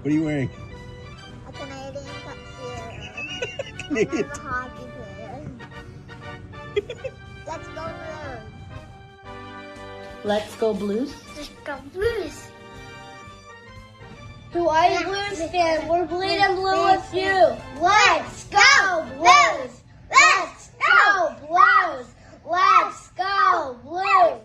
What are you wearing? A Canadian tuxedo. Canadian I'm a hockey player. Let's go Blues. Let's go Blues. Let's go Blues. To all you Blues fans, we're bleeding blue with you. Let's go Blues. Let's go Blues. Let's go Blues.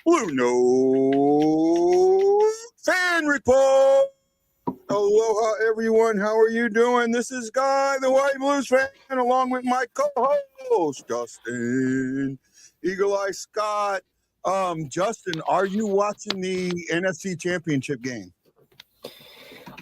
BlueNote Fan Report. Aloha, everyone. How are you doing? This is Guy, the White Blues fan, along with my co-host, Justin Eagle Eye Scott. Justin, are you watching the NFC Championship game?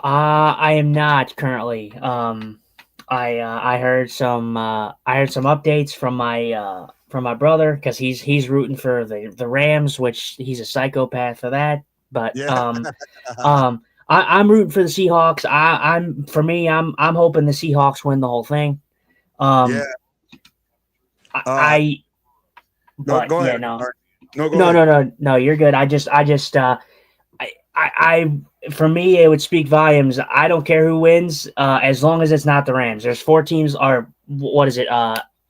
I am not currently. I heard some updates from my brother because he's rooting for the Rams, which he's a psychopath for that. But Yeah. I'm rooting for the Seahawks. I'm hoping the Seahawks win the whole thing. Yeah. But go yeah, ahead. no. Right. Go ahead. No, you're good. For me, it would speak volumes. I don't care who wins, as long as it's not the Rams. There's 4 teams. What is it?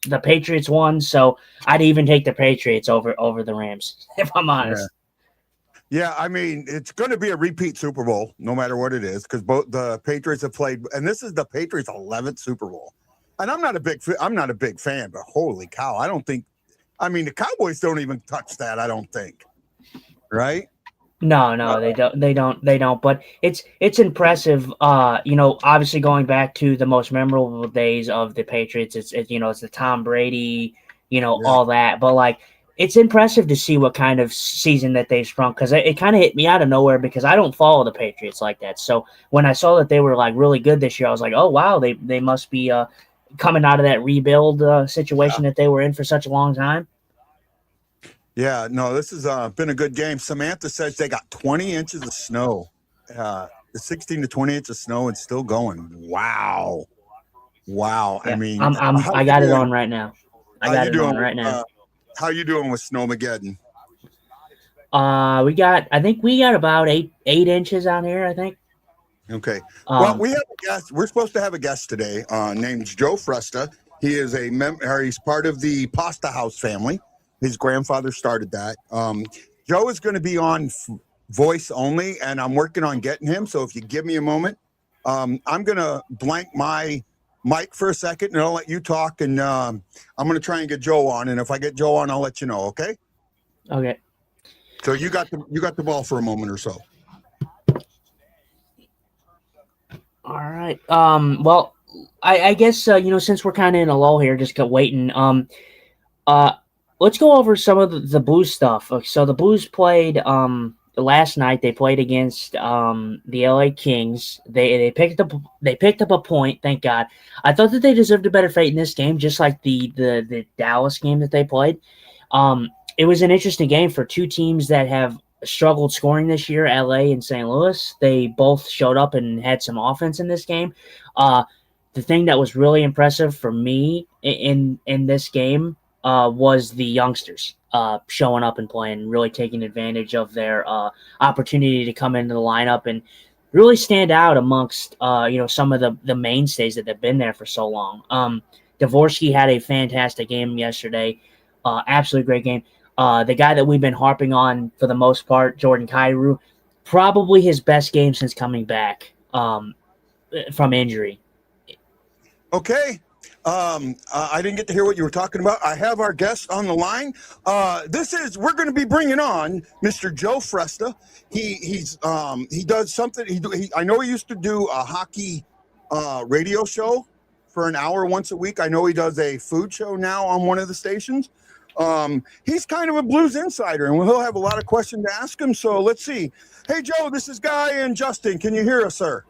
The Patriots won, so I'd even take the Patriots over the Rams, if I'm honest. Yeah, I mean, it's going to be a repeat Super Bowl, no matter what it is, because both the Patriots have played, and this is the Patriots' 11th Super Bowl. And I'm not a big fan, but holy cow, the Cowboys don't even touch that. I don't think, right? No, they don't. But it's impressive. Obviously going back to the most memorable days of the Patriots, it's the Tom Brady, all that. But like, it's impressive to see what kind of season that they've sprung, because it kind of hit me out of nowhere because I don't follow the Patriots like that. So when I saw that they were like really good this year, I was like, oh wow, they must be coming out of that rebuild situation that they were in for such a long time. Yeah, no, this has been a good game. Samantha says they got 20 inches of snow, 16 to 20 inches of snow, and still going. Wow. Yeah, I mean, I got it on right now. How you doing with Snowmageddon? I think we got about eight inches on here, I think. Okay. Well, we have a guest. We're supposed to have a guest today, named Joe Fresta. He is he's part of the Pasta House family. His grandfather started that. Joe is going to be on voice only, and I'm working on getting him. So if you give me a moment, I'm going to blank my mic for a second, and I'll let you talk. And I'm going to try and get Joe on. And if I get Joe on, I'll let you know. Okay. Okay. So you got the ball for a moment or so. All right. Well, I guess since we're kind of in a lull here, just waiting. Let's go over some of the Blues stuff. So the Blues played last night. They played against the LA Kings. They picked up a point. Thank God. I thought that they deserved a better fate in this game, just like the Dallas game that they played. It was an interesting game for two teams that have struggled scoring this year, LA and St. Louis. They both showed up and had some offense in this game. The thing that was really impressive for me in this game was the youngsters showing up and playing, really taking advantage of their opportunity to come into the lineup and really stand out amongst some of the mainstays that have been there for so long. Dvorsky had a fantastic game yesterday, absolutely great game. The guy that we've been harping on for the most part, Jordan Kyrou, probably his best game since coming back from injury. Okay. I didn't get to hear what you were talking about. I have our guest on the line. We're going to be bringing on Mr. Joe Fresta. He does something. I know he used to do a hockey radio show for an hour once a week. I know he does a food show now on one of the stations. He's kind of a blues insider, and he'll have a lot of questions to ask him. So let's see. Hey, Joe, this is Guy and Justin. Can you hear us, sir?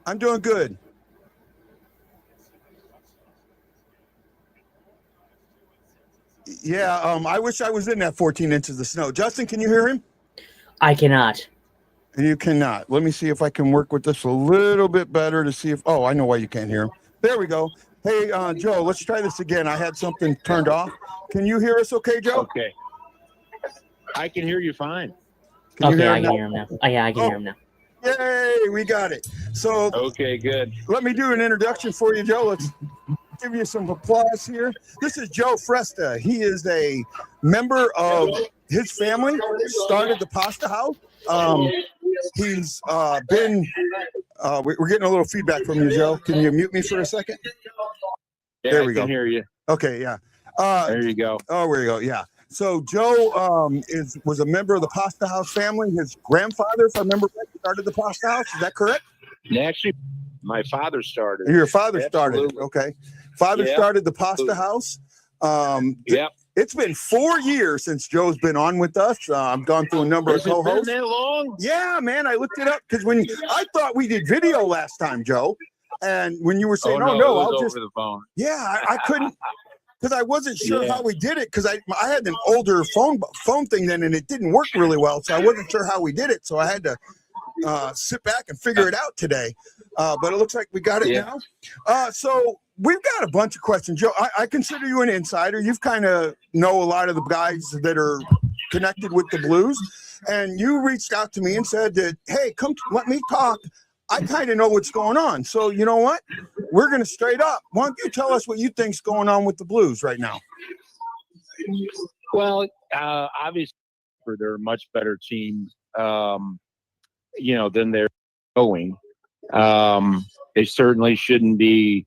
I'm doing good. Yeah, I wish I was in that 14 inches of snow. Justin, can you hear him? I cannot. You cannot. Let me see if I can work with this a little bit better to see if, oh, I know why you can't hear him. There we go. Hey, Joe, let's try this again. I had something turned off. Can you hear us okay, Joe? Okay. I can hear you fine. Can you Okay, hear I him can now? hear him now. Oh, yeah, I can hear him now. Yay, we got it. So Okay, good. let me do an introduction for you, Joe. Let's give you some applause here. This is Joe Fresta. He is a member of his family, started the Pasta House. He's been, we're getting a little feedback from you, Joe. Can you mute me for a second? Yeah, There we I can go. hear you. Okay, yeah. There you go. Oh, there you go. Yeah. So Joe was a member of the Pasta House family. His grandfather, if I remember right, started the Pasta House. Is that correct? Actually, my father started. Your father started it. Absolutely. Okay. Father Yeah, started the Pasta absolutely. House. Yep. It's been 4 years since Joe's been on with us. I've gone through a number Has of it been co-hosts. that long? Yeah, man, I looked it up because when I thought we did video last time, Joe, and when you were saying, no, "Oh no, it was I'll over just," the phone. yeah, I couldn't because I wasn't sure Yeah. how we did it because I had an older phone thing then and it didn't work really well, so I wasn't sure how we did it. So I had to sit back and figure it out today. But it looks like we got it now. So we've got a bunch of questions, Joe. I consider you an insider. You've kind of know a lot of the guys that are connected with the Blues, and you reached out to me and said that, hey, come let me talk. I kind of know what's going on. So you know what? We're going to straight up. Why don't you tell us what you think's going on with the Blues right now? Well, obviously, they're a much better team, than they're going. They certainly shouldn't be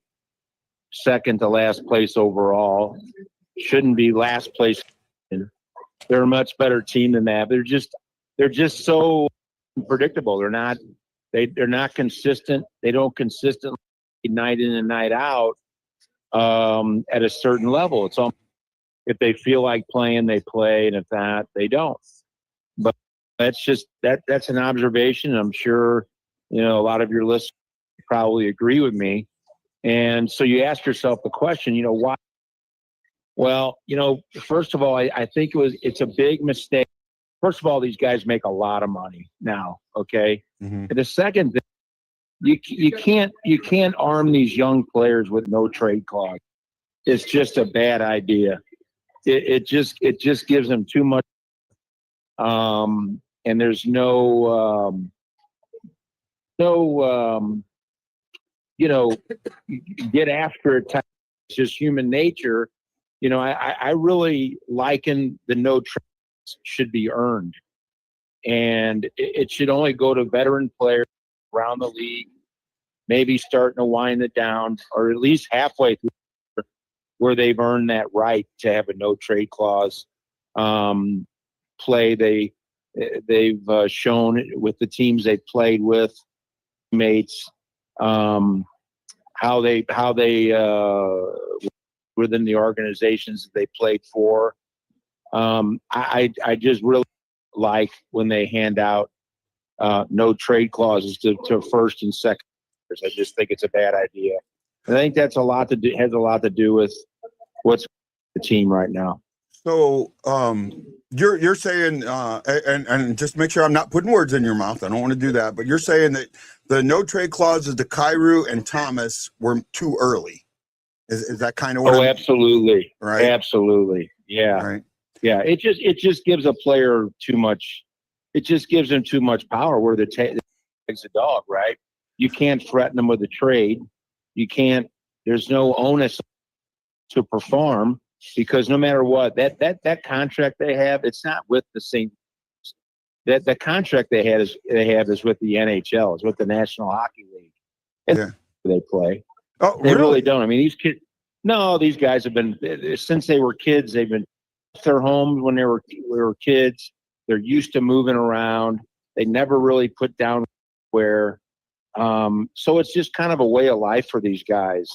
second to last place overall. Shouldn't be last place. They're a much better team than that. They're just so predictable. They're not consistent. They don't consistently night in and night out at a certain level. It's almost if they feel like playing, they play, and if not, they don't. But that's an observation. I'm sure a lot of your listeners probably agree with me. And so you ask yourself the question, why? Well, first of all, I think it's a big mistake. First of all, these guys make a lot of money now. Okay. Mm-hmm. And the second thing, you can't arm these young players with no trade clause. It's just a bad idea. It just gives them too much. And there's get after it. It's just human nature. I really liken the no trades should be earned. And it should only go to veteran players around the league, maybe starting to wind it down, or at least halfway through where they've earned that right to have a no trade clause. Play they've shown with the teams they've played with, mates, how they within the organizations that they played for. I just really like when they hand out no trade clauses to first and second. I just think it's a bad idea. I think that's has a lot to do with what's the team right now. So you're saying, and just make sure I'm not putting words in your mouth. I don't want to do that. But you're saying that the no trade clauses to Kyrou and Thomas were too early. Is that kind of what? Oh, absolutely. Right. Absolutely. Yeah. Right. Yeah. It just gives a player too much. It just gives them too much power where the takes a dog, right? You can't threaten them with a trade. You can't. There's no onus to perform because no matter what, that contract they have, it's not with the same. That the contract they have is with the NHL, is with the National Hockey League. And they play. Oh, they really? really don't. I mean, these kids. No, these guys have been since they were kids. They've been their homes when they were kids. They're used to moving around. They never really put down where So it's just kind of a way of life for these guys.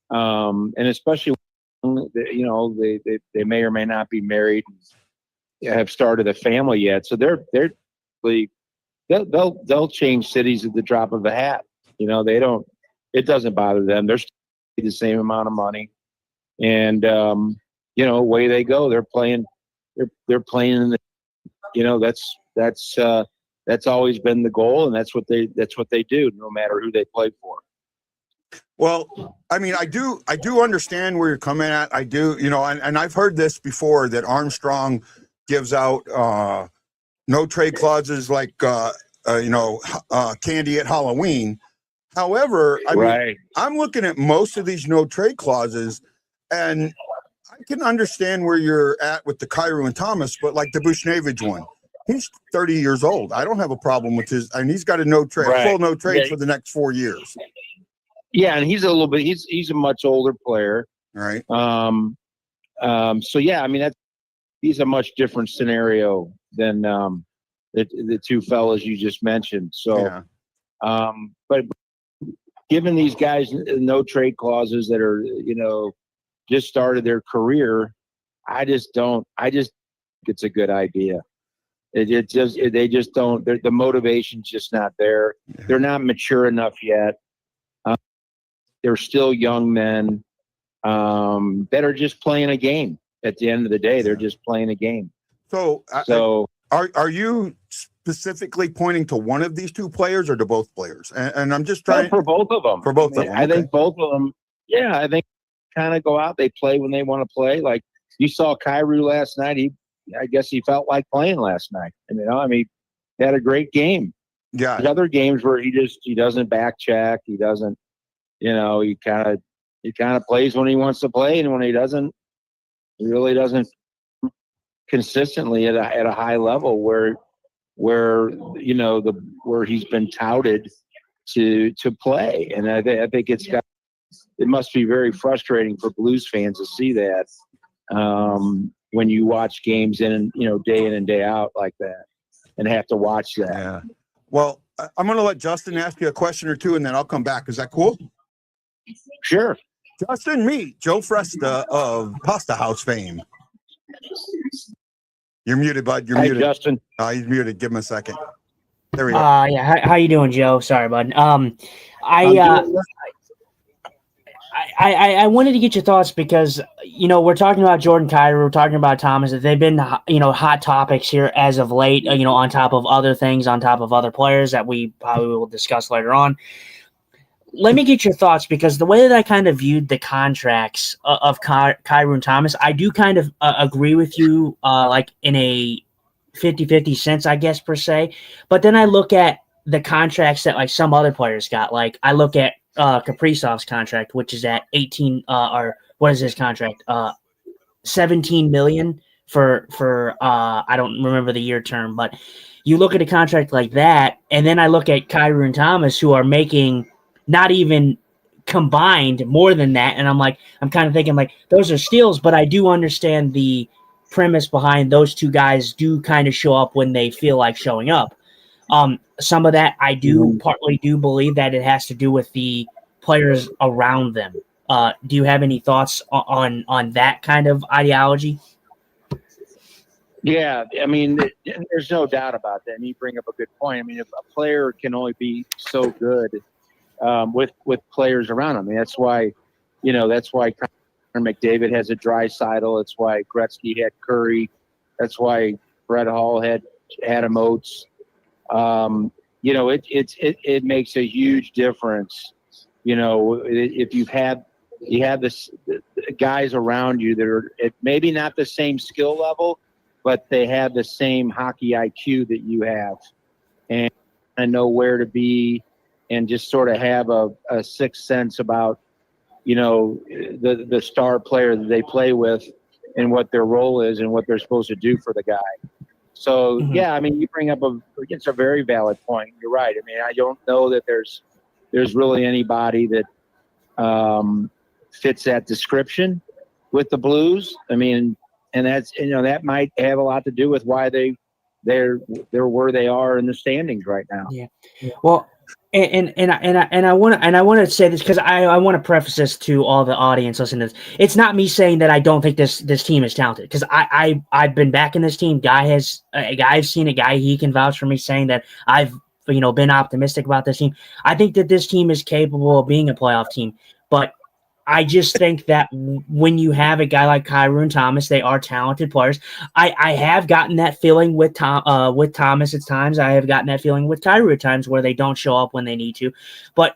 And especially, they may or may not be married, and have started a family yet. So they'll change cities at the drop of a hat. It doesn't bother them. They're still the same amount of money, and away they go. They're playing in the, that's always been the goal, and that's what they do, no matter who they play for. Well, I mean, I do understand where you're coming at. I do, and I've heard this before, that Armstrong gives out no trade clauses like candy at Halloween. However, I mean, I'm looking at most of these no trade clauses, and I can understand where you're at with the Kyrou and Thomas, but like the Bushnevich one, he's 30 years old. I don't have a problem with his, and he's got a no trade, full no trade for the next 4 years. Yeah, and he's a much older player. Right. So yeah, I mean, he's a much different scenario than the two fellas you just mentioned. So, yeah. But given these guys no trade clauses that are, just started their career, I just think it's a good idea. They just don't. The motivation's just not there. Yeah. They're not mature enough yet. They're still young men that are just playing a game. At the end of the day, they're just playing a game. So are you specifically pointing to one of these two players or to both players? And I'm just trying for both of them. For both of them, I think both of them. Yeah, I think kind of go out. They play when they want to play. Like you saw Kyrou last night. I guess he felt like playing last night. And, he had a great game. Yeah. There's other games where he doesn't back check. He doesn't. He kind of plays when he wants to play, and when he doesn't, he really doesn't consistently at a high level where he's been touted to play. And I think it must be very frustrating for Blues fans to see that when you watch games day in and day out like that, and have to watch that. Yeah. Well, I'm going to let Justin ask you a question or two, and then I'll come back. Is that cool? Sure. Justin, meet Joe Fresta of Pasta House fame. You're muted, bud. You're muted. Justin. He's muted. Give him a second. There we go. Yeah. How you doing, Joe? Sorry, bud. I wanted to get your thoughts because, we're talking about Jordan Kyrou, we're talking about Thomas. They've been, hot topics here as of late, on top of other things, on top of other players that we probably will discuss later on. Let me get your thoughts, because the way that I kind of viewed the contracts of Kyrou and Thomas, I do kind of agree with you, like in a 50-50 sense, I guess, per se. But then I look at the contracts that like some other players got. Like I look at Kaprizov's contract, which is at 18 or what is his contract? 17 million for I don't remember the year term, but you look at a contract like that, and then I look at Kyrou and Thomas, who are making not even combined more than that, and I'm kind of thinking like those are steals, but I do understand the premise behind those two guys do kind of show up when they feel like showing up. Some of that I do partly do believe that it has to do with the players around them. Do you have any thoughts on that kind of ideology? Yeah, I mean, there's no doubt about that. And you bring up a good point. I mean, if a player can only be so good with players around him, I mean, that's why Connor McDavid has a Draisaitl. That's why Gretzky had Curry. That's why Brett Hull had Adam Oates. It makes a huge difference. If you have the guys around you that are maybe not the same skill level, but they have the same hockey IQ that you have, and know where to be, and just sort of have a sixth sense about, the star player that they play with and what their role is and what they're supposed to do for the guy. So, yeah, I mean, you bring up it's a very valid point. You're right. I mean, I don't know that there's really anybody that fits that description with the Blues. I mean, and that's, that might have a lot to do with why they're where they are in the standings right now. Yeah. Well, And I want to say this because I want to preface this to all the audience listening to this. It's not me saying that I don't think this team is talented, because I've been backing this team. I've seen a guy, he can vouch for me, saying that I've been optimistic about this team. I think that this team is capable of being a playoff team, but I just think that when you have a guy like Kyrie and Thomas, they are talented players. I have gotten that feeling with Thomas at times. I have gotten that feeling with Kyrie at times where they don't show up when they need to. But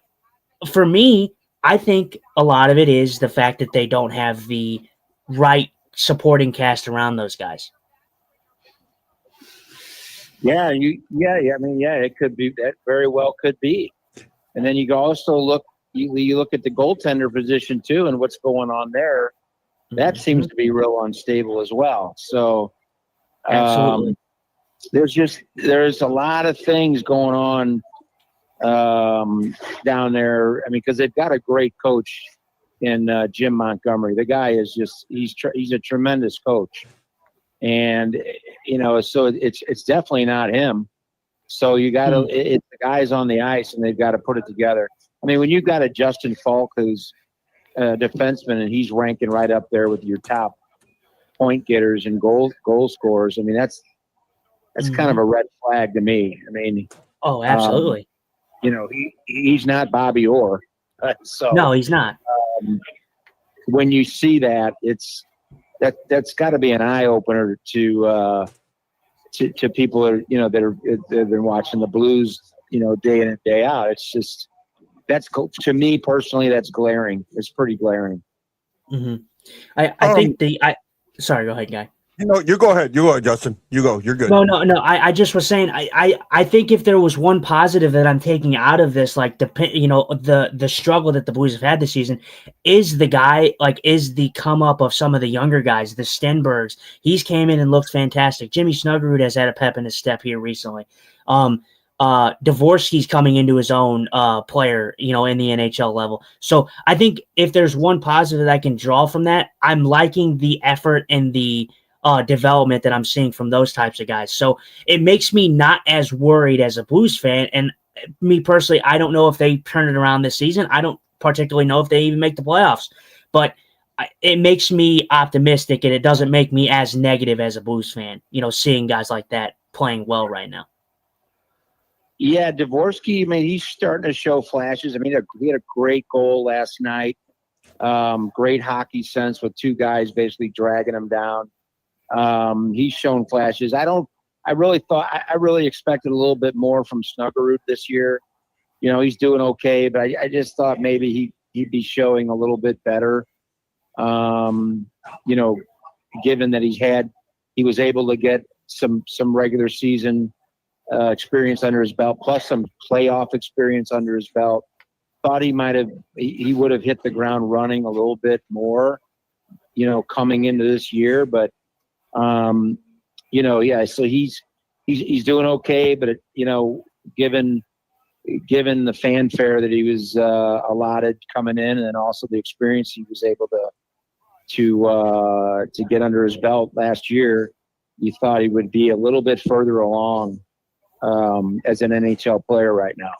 for me, I think a lot of it is the fact that they don't have the right supporting cast around those guys. Yeah, I mean, it could be, that very well could be. And then you also look, you look at the goaltender position too, and what's going on there. That seems to be real unstable as well. So, Absolutely. There's a lot of things going on down there. I mean, because they've got a great coach in Jim Montgomery. The guy is he's a tremendous coach, and so it's definitely not him. So you got to it's the guys on the ice, and they've got to put it together. I mean, when you've got a Justin Falk who's a defenseman and he's ranking right up there with your top point getters and goal scorers, I mean, that's kind of a red flag to me. I mean, oh, absolutely. He's not Bobby Orr. So no, he's not. When you see that, that's got to be an eye opener to people that have been watching the Blues, day in and day out. It's just, that's, to me personally, that's glaring. It's pretty glaring. Mm-hmm. I think sorry, go ahead, Guy. You go ahead. You go ahead, Justin. You go. You're good. No. I just was saying, I think if there was one positive that I'm taking out of this, like the struggle that the Blues have had this season, is the come up of some of the younger guys, the Stenbergs. He's came in and looked fantastic. Jimmy Snuggerud has had a pep in his step here recently. Dvorsky's coming into his own player, in the NHL level. So I think if there's one positive that I can draw from that, I'm liking the effort and the development that I'm seeing from those types of guys. So it makes me not as worried as a Blues fan. And me personally, I don't know if they turn it around this season. I don't particularly know if they even make the playoffs, but it makes me optimistic, and it doesn't make me as negative as a Blues fan, seeing guys like that playing well right now. Yeah, Dvorsky, I mean, he's starting to show flashes. I mean, he had a great goal last night. Great hockey sense with two guys basically dragging him down. He's shown flashes. I really expected a little bit more from Snuggerud this year. He's doing okay, but I just thought maybe he'd be showing a little bit better. Given that he was able to get some regular season experience under his belt, plus some playoff experience under his belt. Thought he would have hit the ground running a little bit more, coming into this year. But, so he's doing okay. But, given the fanfare that he was allotted coming in, and then also the experience he was able to get under his belt last year, you thought he would be a little bit further along as an NHL player right now.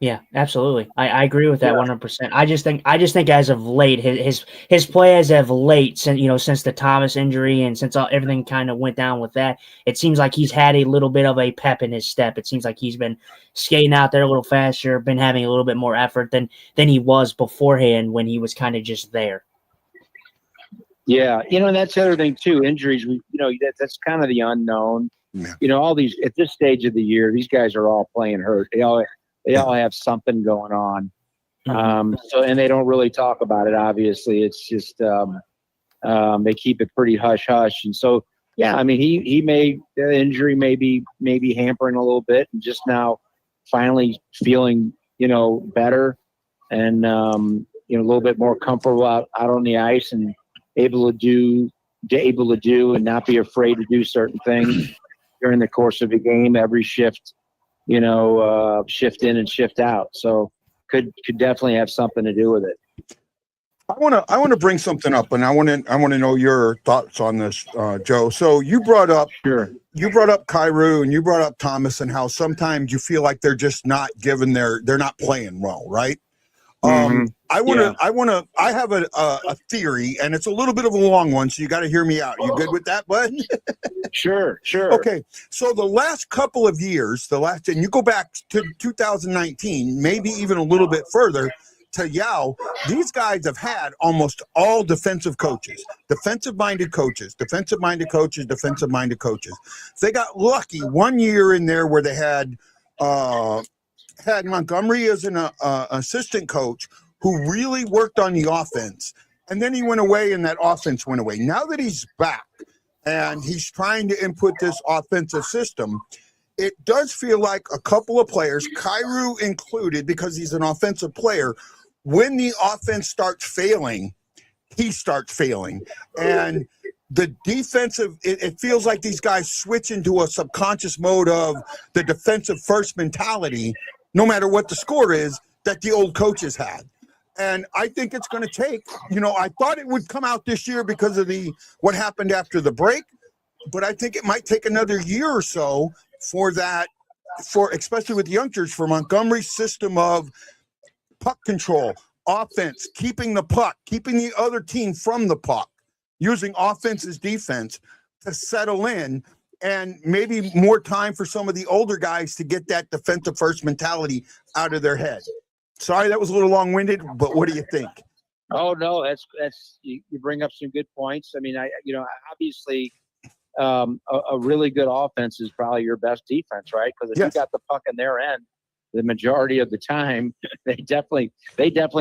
Yeah, absolutely. I agree with that 100%. I just think as of late, his play as of late, since the Thomas injury and since everything kind of went down with that, it seems like he's had a little bit of a pep in his step. It seems like he's been skating out there a little faster, been having a little bit more effort than he was beforehand when he was kind of just there. Yeah, and that's the other thing too. Injuries, that's kind of the unknown. Yeah. All these, at this stage of the year, these guys are all playing hurt. They all have something going on. And they don't really talk about it. Obviously, it's just they keep it pretty hush hush. And so, yeah, I mean, the injury may be hampering a little bit, and just now finally feeling better and a little bit more comfortable out on the ice and able to do and not be afraid to do certain things during the course of a game, every shift, shift in and shift out. So could definitely have something to do with it. I want to bring something up, and I want to know your thoughts on this, Joe. So you brought up Sure. Kyrou and you brought up Thomas and how sometimes you feel like they're just not given they're not playing well, right? Mhm. I have a theory, and it's a little bit of a long one, so you got to hear me out. You good with that, bud? Sure. Okay. So the last couple of years, and you go back to 2019, maybe even a little bit further to Yao, these guys have had almost all defensive coaches, defensive-minded coaches, defensive-minded coaches, defensive-minded coaches. They got lucky one year in there where they had Montgomery as an assistant coach who really worked on the offense. And then he went away and that offense went away. Now that he's back and he's trying to input this offensive system, it does feel like a couple of players, Kyrou included, because he's an offensive player, when the offense starts failing, he starts failing. And the defensive, it feels like these guys switch into a subconscious mode of the defensive first mentality, no matter what the score is, that the old coaches had. And I think it's going to take, I thought it would come out this year because of what happened after the break, but I think it might take another year or so for especially with youngsters, for Montgomery's system of puck control, offense, keeping the puck, keeping the other team from the puck, using offense as defense to settle in, and maybe more time for some of the older guys to get that defensive first mentality out of their head. Sorry, that was a little long-winded, but what do you think? Oh no, that's you bring up some good points. I mean, obviously a really good offense is probably your best defense, right? Because if you got the puck in their end, the majority of the time, they definitely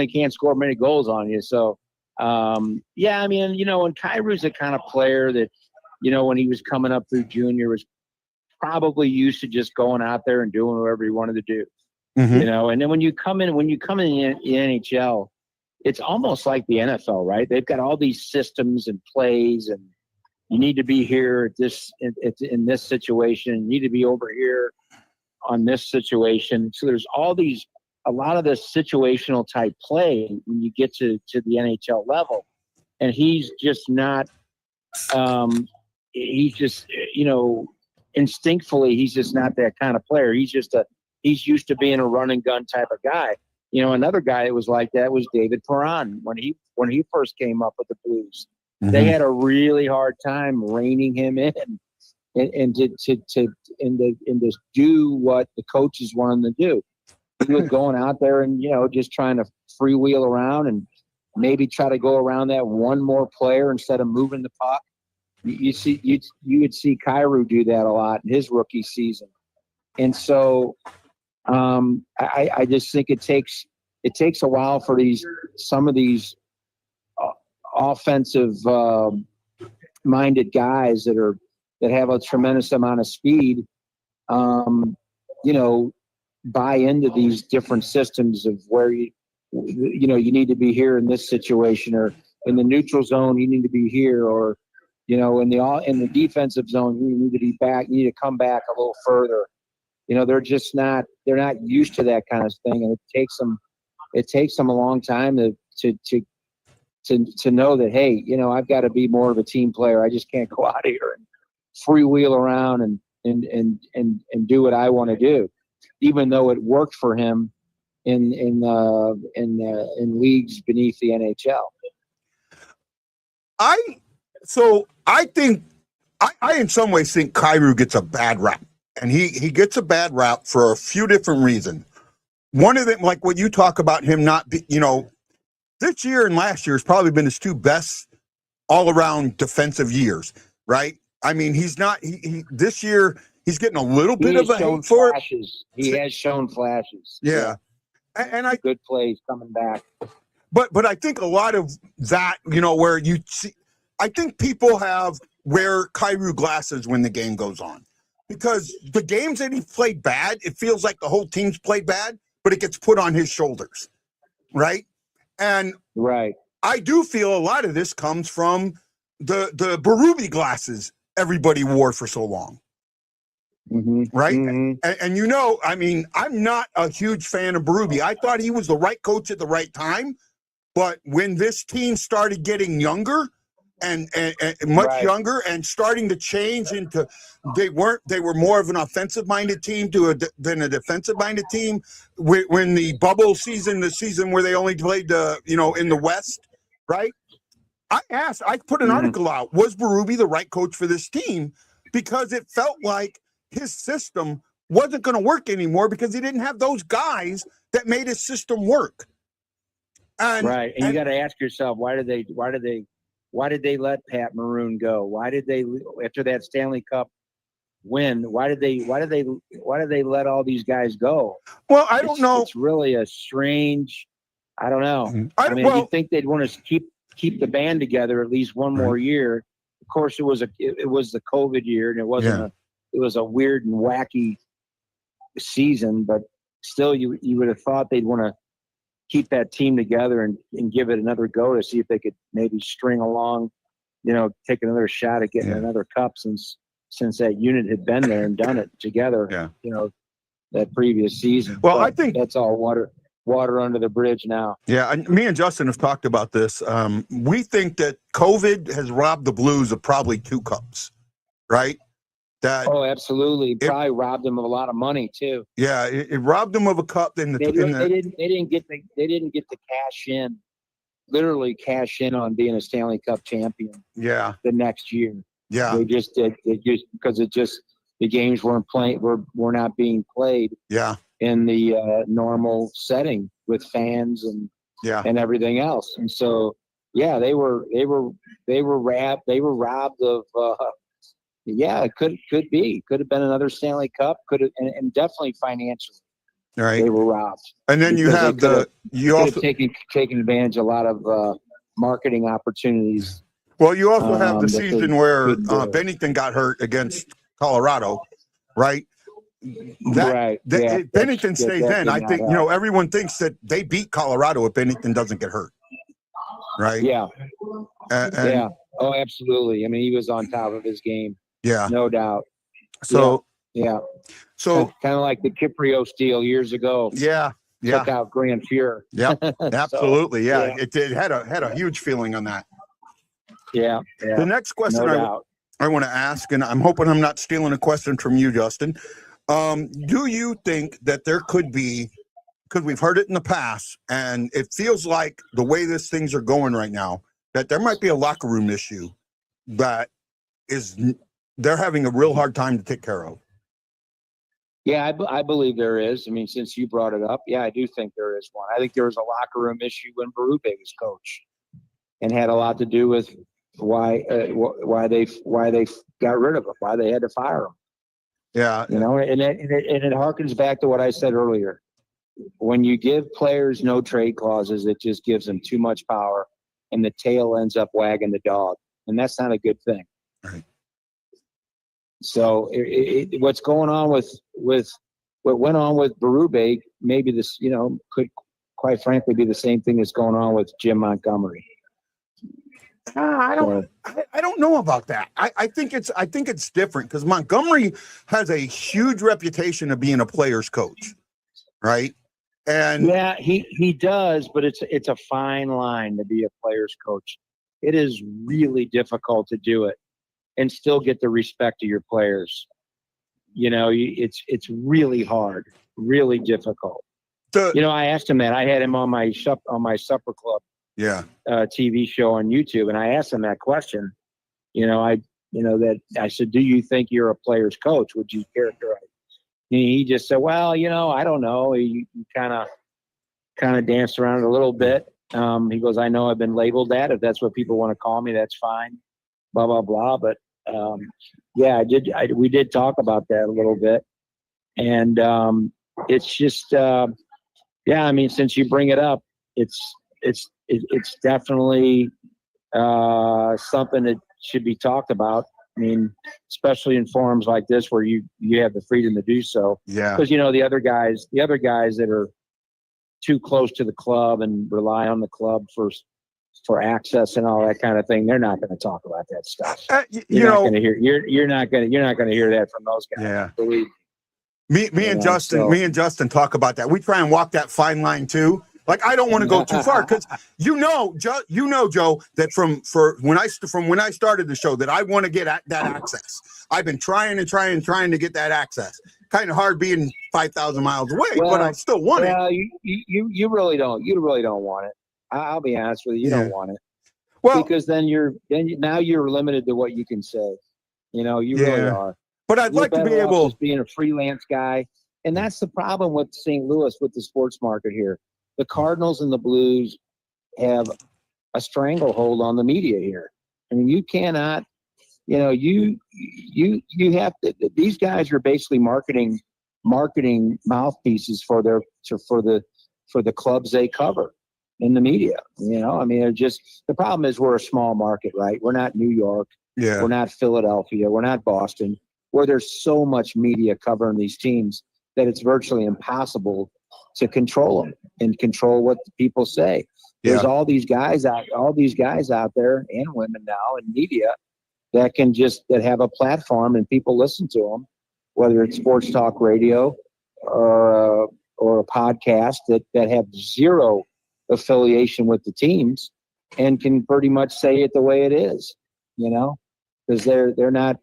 can't score many goals on you. So, and Kyrou's the kind of player that, when he was coming up through junior, was probably used to just going out there and doing whatever he wanted to do. Mm-hmm. And then when you come in the NHL, it's almost like the NFL, right? They've got all these systems and plays, and you need to be here in this situation. You need to be over here on this situation. So there's a lot of this situational type play when you get to the NHL level, and he's just not. He's just instinctively he's just not that kind of player. He's used to being a run and gun type of guy. Another guy that was like that was David Perron when he first came up with the Blues. Mm-hmm. They had a really hard time reining him in and to do what the coaches wanted him to do. He was going out there and just trying to freewheel around and maybe try to go around that one more player instead of moving the puck. You would see Kyrou do that a lot in his rookie season, and so. I just think it takes a while for some of these offensive minded guys that have a tremendous amount of speed, buy into these different systems of where you need to be here in this situation, or in the neutral zone you need to be here, or in the defensive zone you need to be back. You need to come back a little further. They're not used to that kind of thing, and it takes them a long time to know that, hey, I've got to be more of a team player. I just can't go out here and freewheel around and do what I want to do, even though it worked for him in leagues beneath the NHL. I think I in some ways think Kyrou gets a bad rap. And he gets a bad rap for a few different reasons. One of them, like what you talk about him not be, this year and last year has probably been his two best all-around defensive years, right? I mean, he's not. He this year he's getting a little bit of a hate for it. He has shown flashes. Yeah, and good plays coming back. But I think a lot of that, where you see, I think people wear Kyrou glasses when the game goes on. Because the games that he played bad, it feels like the whole team's played bad, but it gets put on his shoulders, right? And right, I do feel a lot of this comes from the Berube glasses everybody wore for so long, right? Mm-hmm. And I mean, I'm not a huge fan of Berube. I thought he was the right coach at the right time, But when this team started getting younger and much younger and starting to change into, they were more of an offensive minded team than a defensive minded team. When the bubble season, the season where they only played in the West, right? I put an article out. Was Berube the right coach for this team? Because it felt like his system wasn't going to work anymore because he didn't have those guys that made his system work. And you got to ask yourself, why did they let Pat Maroon go? Why did they, after that Stanley Cup win, why did they let all these guys go? Well, I don't know. It's really a strange, I don't know. You'd think they'd want to keep the band together at least one more year. Of course, it was the COVID year, and it wasn't it was a weird and wacky season, but still, you would have thought they'd want to keep that team together and give it another go to see if they could maybe string along, take another shot at getting another cup since that unit had been there and done it together. That previous season. Well, but I think that's all water under the bridge now. Yeah, and me and Justin have talked about this. We think that COVID has robbed the Blues of probably 2 cups, right? Absolutely. Probably robbed them of a lot of money too. Yeah, it robbed them of a cup. They didn't get to literally cash in on being a Stanley Cup champion. Yeah. The next year. Yeah. They just did. Because the games were not being played. Yeah. In the normal setting with fans and everything else, and so they were robbed of. It could have been another Stanley Cup, and definitely financially, right? They were robbed. And then you have taken advantage of a lot of marketing opportunities. Well, you also have the season where Bennington got hurt against Colorado, right? If Bennington stays in, I think everyone thinks that they beat Colorado if Bennington doesn't get hurt, right? Yeah, Oh, absolutely. I mean, he was on top of his game. Yeah, no doubt. So so kind of like the Kiprio steal years ago. Took out Grand Fuhrer. Yeah, absolutely. It had a huge feeling on that. Yeah. The next question I want to ask, and I'm hoping I'm not stealing a question from you, Justin. Do you think that there could be, because we've heard it in the past, and it feels like the way these things are going right now, that there might be a locker room issue that they're having a real hard time to take care of? Yeah, I believe there is. I mean, since you brought it up, I do think there is one. I think there was a locker room issue when Berube was coach, and had a lot to do with why they got rid of him, why they had to fire him. Yeah, and it harkens back to what I said earlier. When you give players no trade clauses, it just gives them too much power, and the tail ends up wagging the dog, and that's not a good thing. Right. So what's going on with what went on with Berube, maybe this could quite frankly be the same thing that's going on with Jim Montgomery. I don't know about that. I think it's different because Montgomery has a huge reputation of being a player's coach, right? And he does, but it's a fine line to be a player's coach. It is really difficult to do it and still get the respect of your players. It's really hard, really difficult. I asked him that. I had him on my Supper Club TV show on YouTube, and I asked him that question. I said, do you think you're a player's coach? Would you characterize? He just said, well, I don't know. He kind of danced around it a little bit. He goes, I know I've been labeled that. If that's what people want to call me, that's fine. Blah blah blah. But we did talk about that a little bit, and it's just I mean, since you bring it up, it's definitely something that should be talked about. I mean, especially in forums like this where you have the freedom to do so. Yeah. Because the other guys that are too close to the club and rely on the club for access and all that kind of thing, they're not going to talk about that stuff. You're not going to hear that from those guys. Yeah. Believe me and Justin talk about that. We try and walk that fine line too, Like, I don't want to go too far because Joe, that from when I started the show that I want to get that access. I've been trying to get that access. Kind of hard being 5,000 miles away, but I still want it. You really don't. You really don't want it. I'll be honest with you. You don't want it. Well, because now you're limited to what you can say. You really are. But I'd like to be able just being a freelance guy, and that's the problem with St. Louis with the sports market here. The Cardinals and the Blues have a stranglehold on the media here. I mean, you cannot. You have to. These guys are basically marketing mouthpieces for the clubs they cover in the media. I mean, they're just, the problem is we're a small market, right? We're not New York. Yeah. We're not Philadelphia. We're not Boston, where there's so much media covering these teams that it's virtually impossible to control them and control what the people say. There's all these guys out there and women now in media that have a platform and people listen to them, whether it's sports talk radio or a podcast that have zero affiliation with the teams and can pretty much say it the way it is, because they're not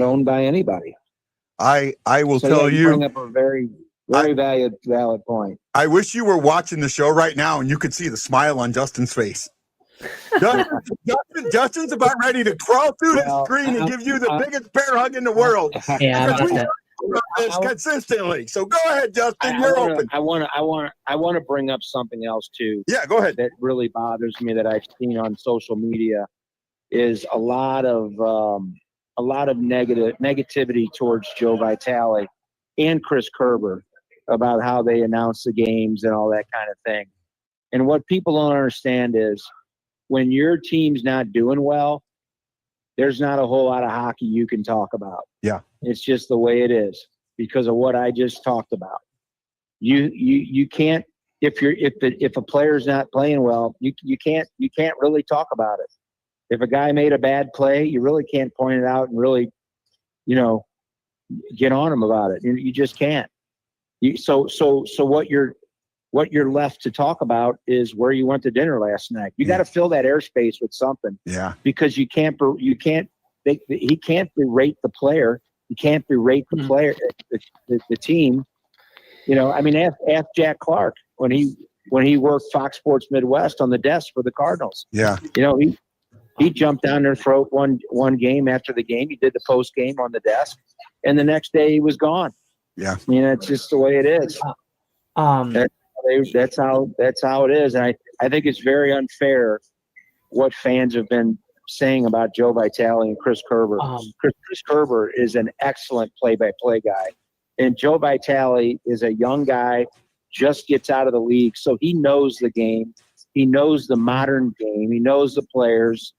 owned by anybody. I will tell you bring up a very valid point. I wish you were watching the show right now and you could see the smile on Justin's face. Justin's about ready to crawl through the screen and give you the biggest bear hug in the world. Yeah, consistently. So go ahead, Justin. You're open. I want to bring up something else too. Yeah, go ahead. That really bothers me that I've seen on social media is a lot of negativity towards Joe Vitale and Chris Kerber about how they announce the games and all that kind of thing. And what people don't understand is when your team's not doing well, there's not a whole lot of hockey you can talk about. Yeah. It's just the way it is because of what I just talked about. You can't, if a player's not playing well, you can't really talk about it. If a guy made a bad play, you really can't point it out and really, get on him about it. You just can't. So what you're left to talk about is where you went to dinner last night. You got to fill that airspace with something. Yeah. Because he can't berate the player. He can't berate the player, the team. Ask Jack Clark when he worked Fox Sports Midwest on the desk for the Cardinals. Yeah. He jumped down their throat one game after the game. He did the post game on the desk, and the next day he was gone. Yeah. It's just the way it is. That's how it is. And I think it's very unfair what fans have been saying about Joe Vitale and Chris Kerber. Chris Kerber is an excellent play-by-play guy. And Joe Vitale is a young guy, just gets out of the league. So he knows the game. He knows the modern game. He knows the players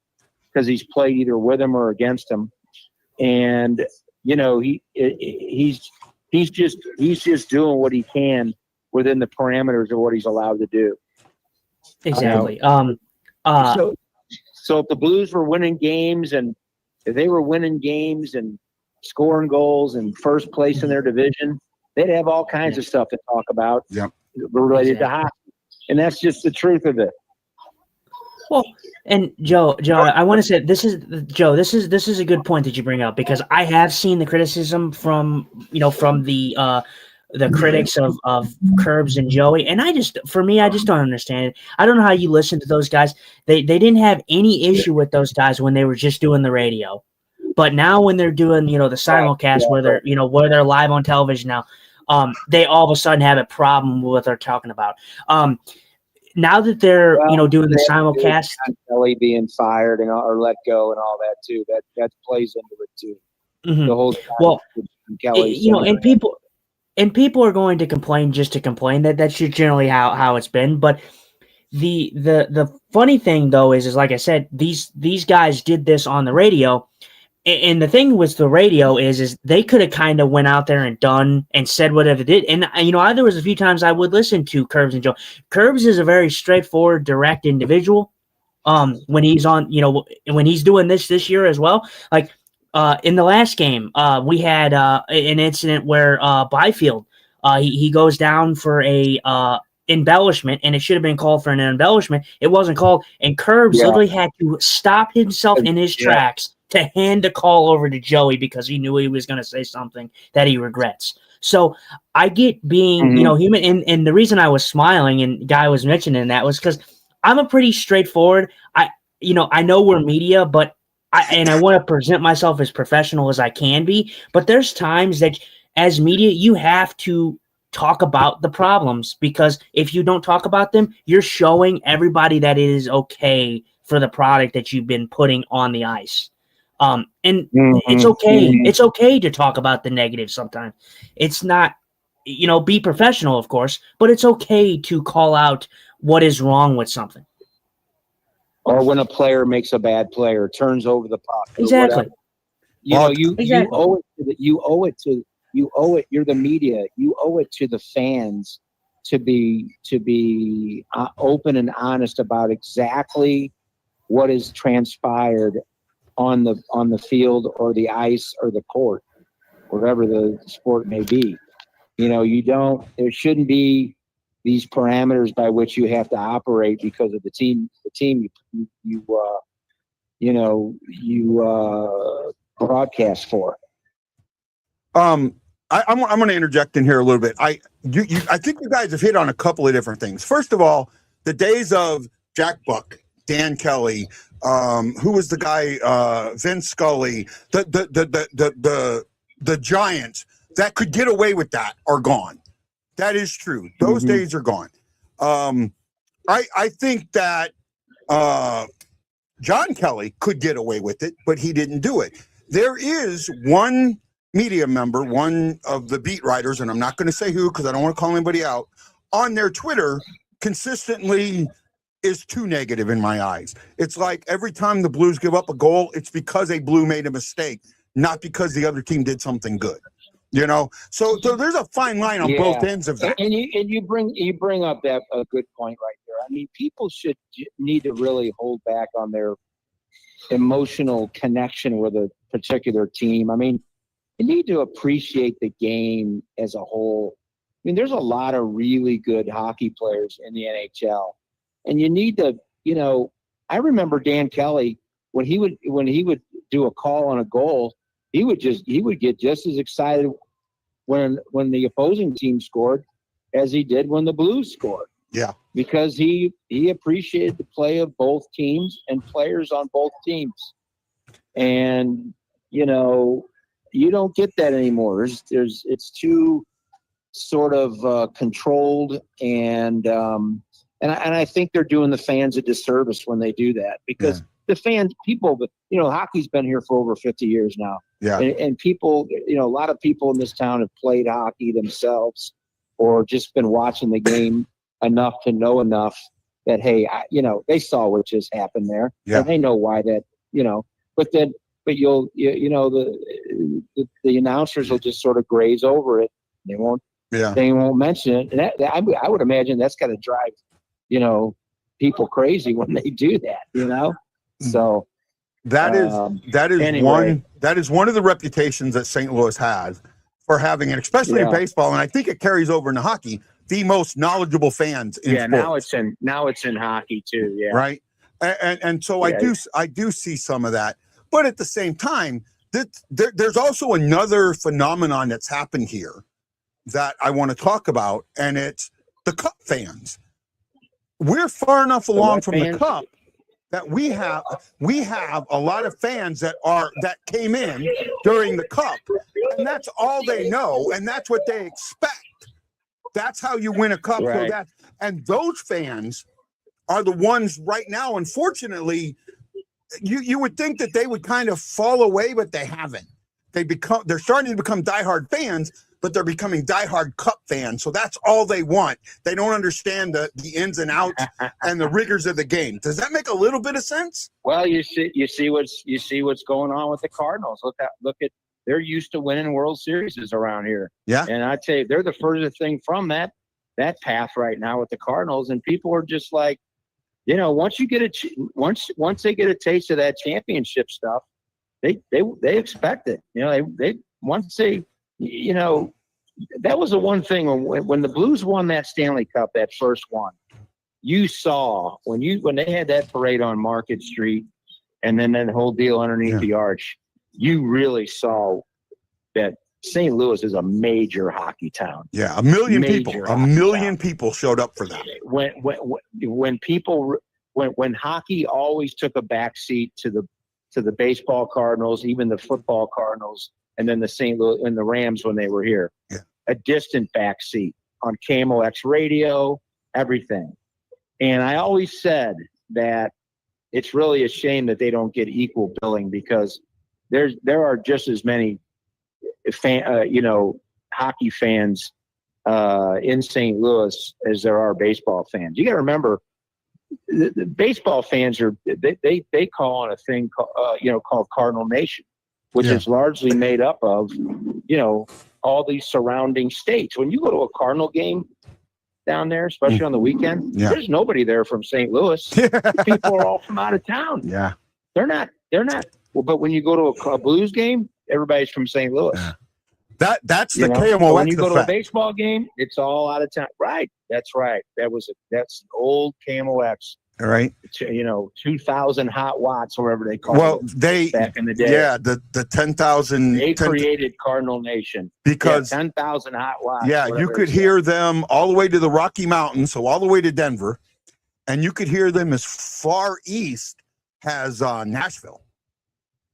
because he's played either with them or against them. And, he's just doing what he can within the parameters of what he's allowed to do. Exactly. So if the Blues were winning games and if they were winning games and scoring goals and first place in their division, they'd have all kinds of stuff to talk about related to hockey. And that's just the truth of it. Well, and Joe, I want to say this is a good point that you bring up because I have seen the criticism from the critics of Curbs and Joey, and I just don't understand it. I don't know how you listen to those guys. They didn't have any issue with those guys when they were just doing the radio, but now when they're doing the simulcast where they're live on television now, they all of a sudden have a problem with what they're talking about. Now that they're doing the simulcast, Kelly being fired or let go and all that too, that plays into it too. Mm-hmm. The whole Kelly, and people are going to complain just to complain. That's generally how it's been. But the funny thing though is like I said, these guys did this on the radio. And the thing with the radio is they could have kind of went out there and done and said whatever they did. And, there was a few times I would listen to Curbs and Joe. Curbs is a very straightforward, direct individual. When he's on, when he's doing this year as well. Like in the last game, we had an incident where Byfield He goes down for a embellishment, and it should have been called for an embellishment. It wasn't called, and Curbs literally had to stop himself in his tracks to hand the call over to Joey because he knew he was going to say something that he regrets. So I get being, human, and the reason I was smiling and Guy was mentioning that was because I'm a pretty straightforward. I know we're media, but I want to present myself as professional as I can be. But there's times that as media, you have to talk about the problems, because if you don't talk about them, you're showing everybody that it is okay for the product that you've been putting on the ice. And it's okay. It's okay to talk about the negatives sometimes. It's not, be professional, of course, but it's okay to call out what is wrong with something. Or when a player makes a bad play or turns over the puck. Exactly. You owe it to you're the media. You owe it to the fans to be open and honest about exactly what is transpired on the field or the ice or the court, whatever the sport may be. There shouldn't be these parameters by which you have to operate because of the team you broadcast for. I'm going to interject in here a little bit. I think you guys have hit on a couple of different things. First of all, the days of Jack Buck, Dan Kelly, who was the guy, Vince Scully, the Giants that could get away with that are gone. That is true. Those days are gone. I think that John Kelly could get away with it, but he didn't do it. There is one media member, one of the beat writers, and I'm not going to say who because I don't want to call anybody out, on their Twitter consistently is too negative in my eyes. It's like every time the Blues give up a goal, it's because a Blue made a mistake, not because the other team did something good. So there's a fine line on both ends of that. And you bring up that a good point right there. I mean, people need to really hold back on their emotional connection with a particular team. I mean, you need to appreciate the game as a whole. I mean, there's a lot of really good hockey players in the NHL, and you need to, I remember Dan Kelly when he would do a call on a goal, he would get just as excited when the opposing team scored as he did when the Blues scored. Yeah, because he appreciated the play of both teams and players on both teams, and you don't get that anymore. It's too sort of controlled, and I think they're doing the fans a disservice when they do that, because the fans, people, hockey's been here for over 50 years now. Yeah, and people, a lot of people in this town have played hockey themselves, or just been watching the game enough to know enough that they saw what just happened there, and they know why that. But you'll the announcers will just sort of graze over it. They won't mention it, and that I would imagine that's got to drive people crazy when they do that. So that is one of the reputations that St. Louis has for having it, especially in baseball, and I think it carries over into hockey. The most knowledgeable fans in sports. now it's in hockey too. Yeah, right. And so I do see some of that. But at the same time, there's also another phenomenon that's happened here that I want to talk about, and it's the Cup fans. We're far enough along from the Cup that we have a lot of fans that came in during the Cup, and that's all they know, and that's what they expect. That's how you win a Cup. Right. And those fans are the ones right now, unfortunately. You would think that they would kind of fall away, but they haven't. They're starting to become diehard fans, but they're becoming diehard Cup fans. So that's all they want. They don't understand the ins and outs and the rigors of the game. Does that make a little bit of sense? Well, you see what's going on with the Cardinals. Look at they're used to winning World Series around here. Yeah. And I'd say they're the furthest thing from that path right now with the Cardinals, and people are just like, once you get once they get a taste of that championship stuff, they expect it. They once they that was the one thing when the Blues won that Stanley Cup, that first one. You saw when they had that parade on Market Street, and then that whole deal underneath the arch. You really saw that St. Louis is a major hockey town. Yeah, a million people showed up for that. When hockey always took a backseat to the baseball Cardinals, even the football Cardinals, and then the St. Louis and the Rams when they were here. Yeah. A distant backseat on KMOX radio, everything. And I always said that it's really a shame that they don't get equal billing, because there are just as many hockey fans in St. Louis as there are baseball fans. You got to remember, the baseball fans they call on a thing called Cardinal Nation, which is largely made up of all these surrounding states. When you go to a Cardinal game down there, especially on the weekend, there's nobody there from St. Louis. People are all from out of town. Yeah, they're not. Well, but when you go to a Blues game, everybody's from St. Louis. Yeah. That's the KMOX. When you go to a baseball game, it's all out of town. Right. That's right. That's an old KMOX. All right. 2,000 hot watts, whatever they call it. Back in the day. Yeah, the 10,000. They created Cardinal Nation because 10,000 hot watts. Yeah, you could hear them all the way to the Rocky Mountains, so all the way to Denver, and you could hear them as far east as Nashville.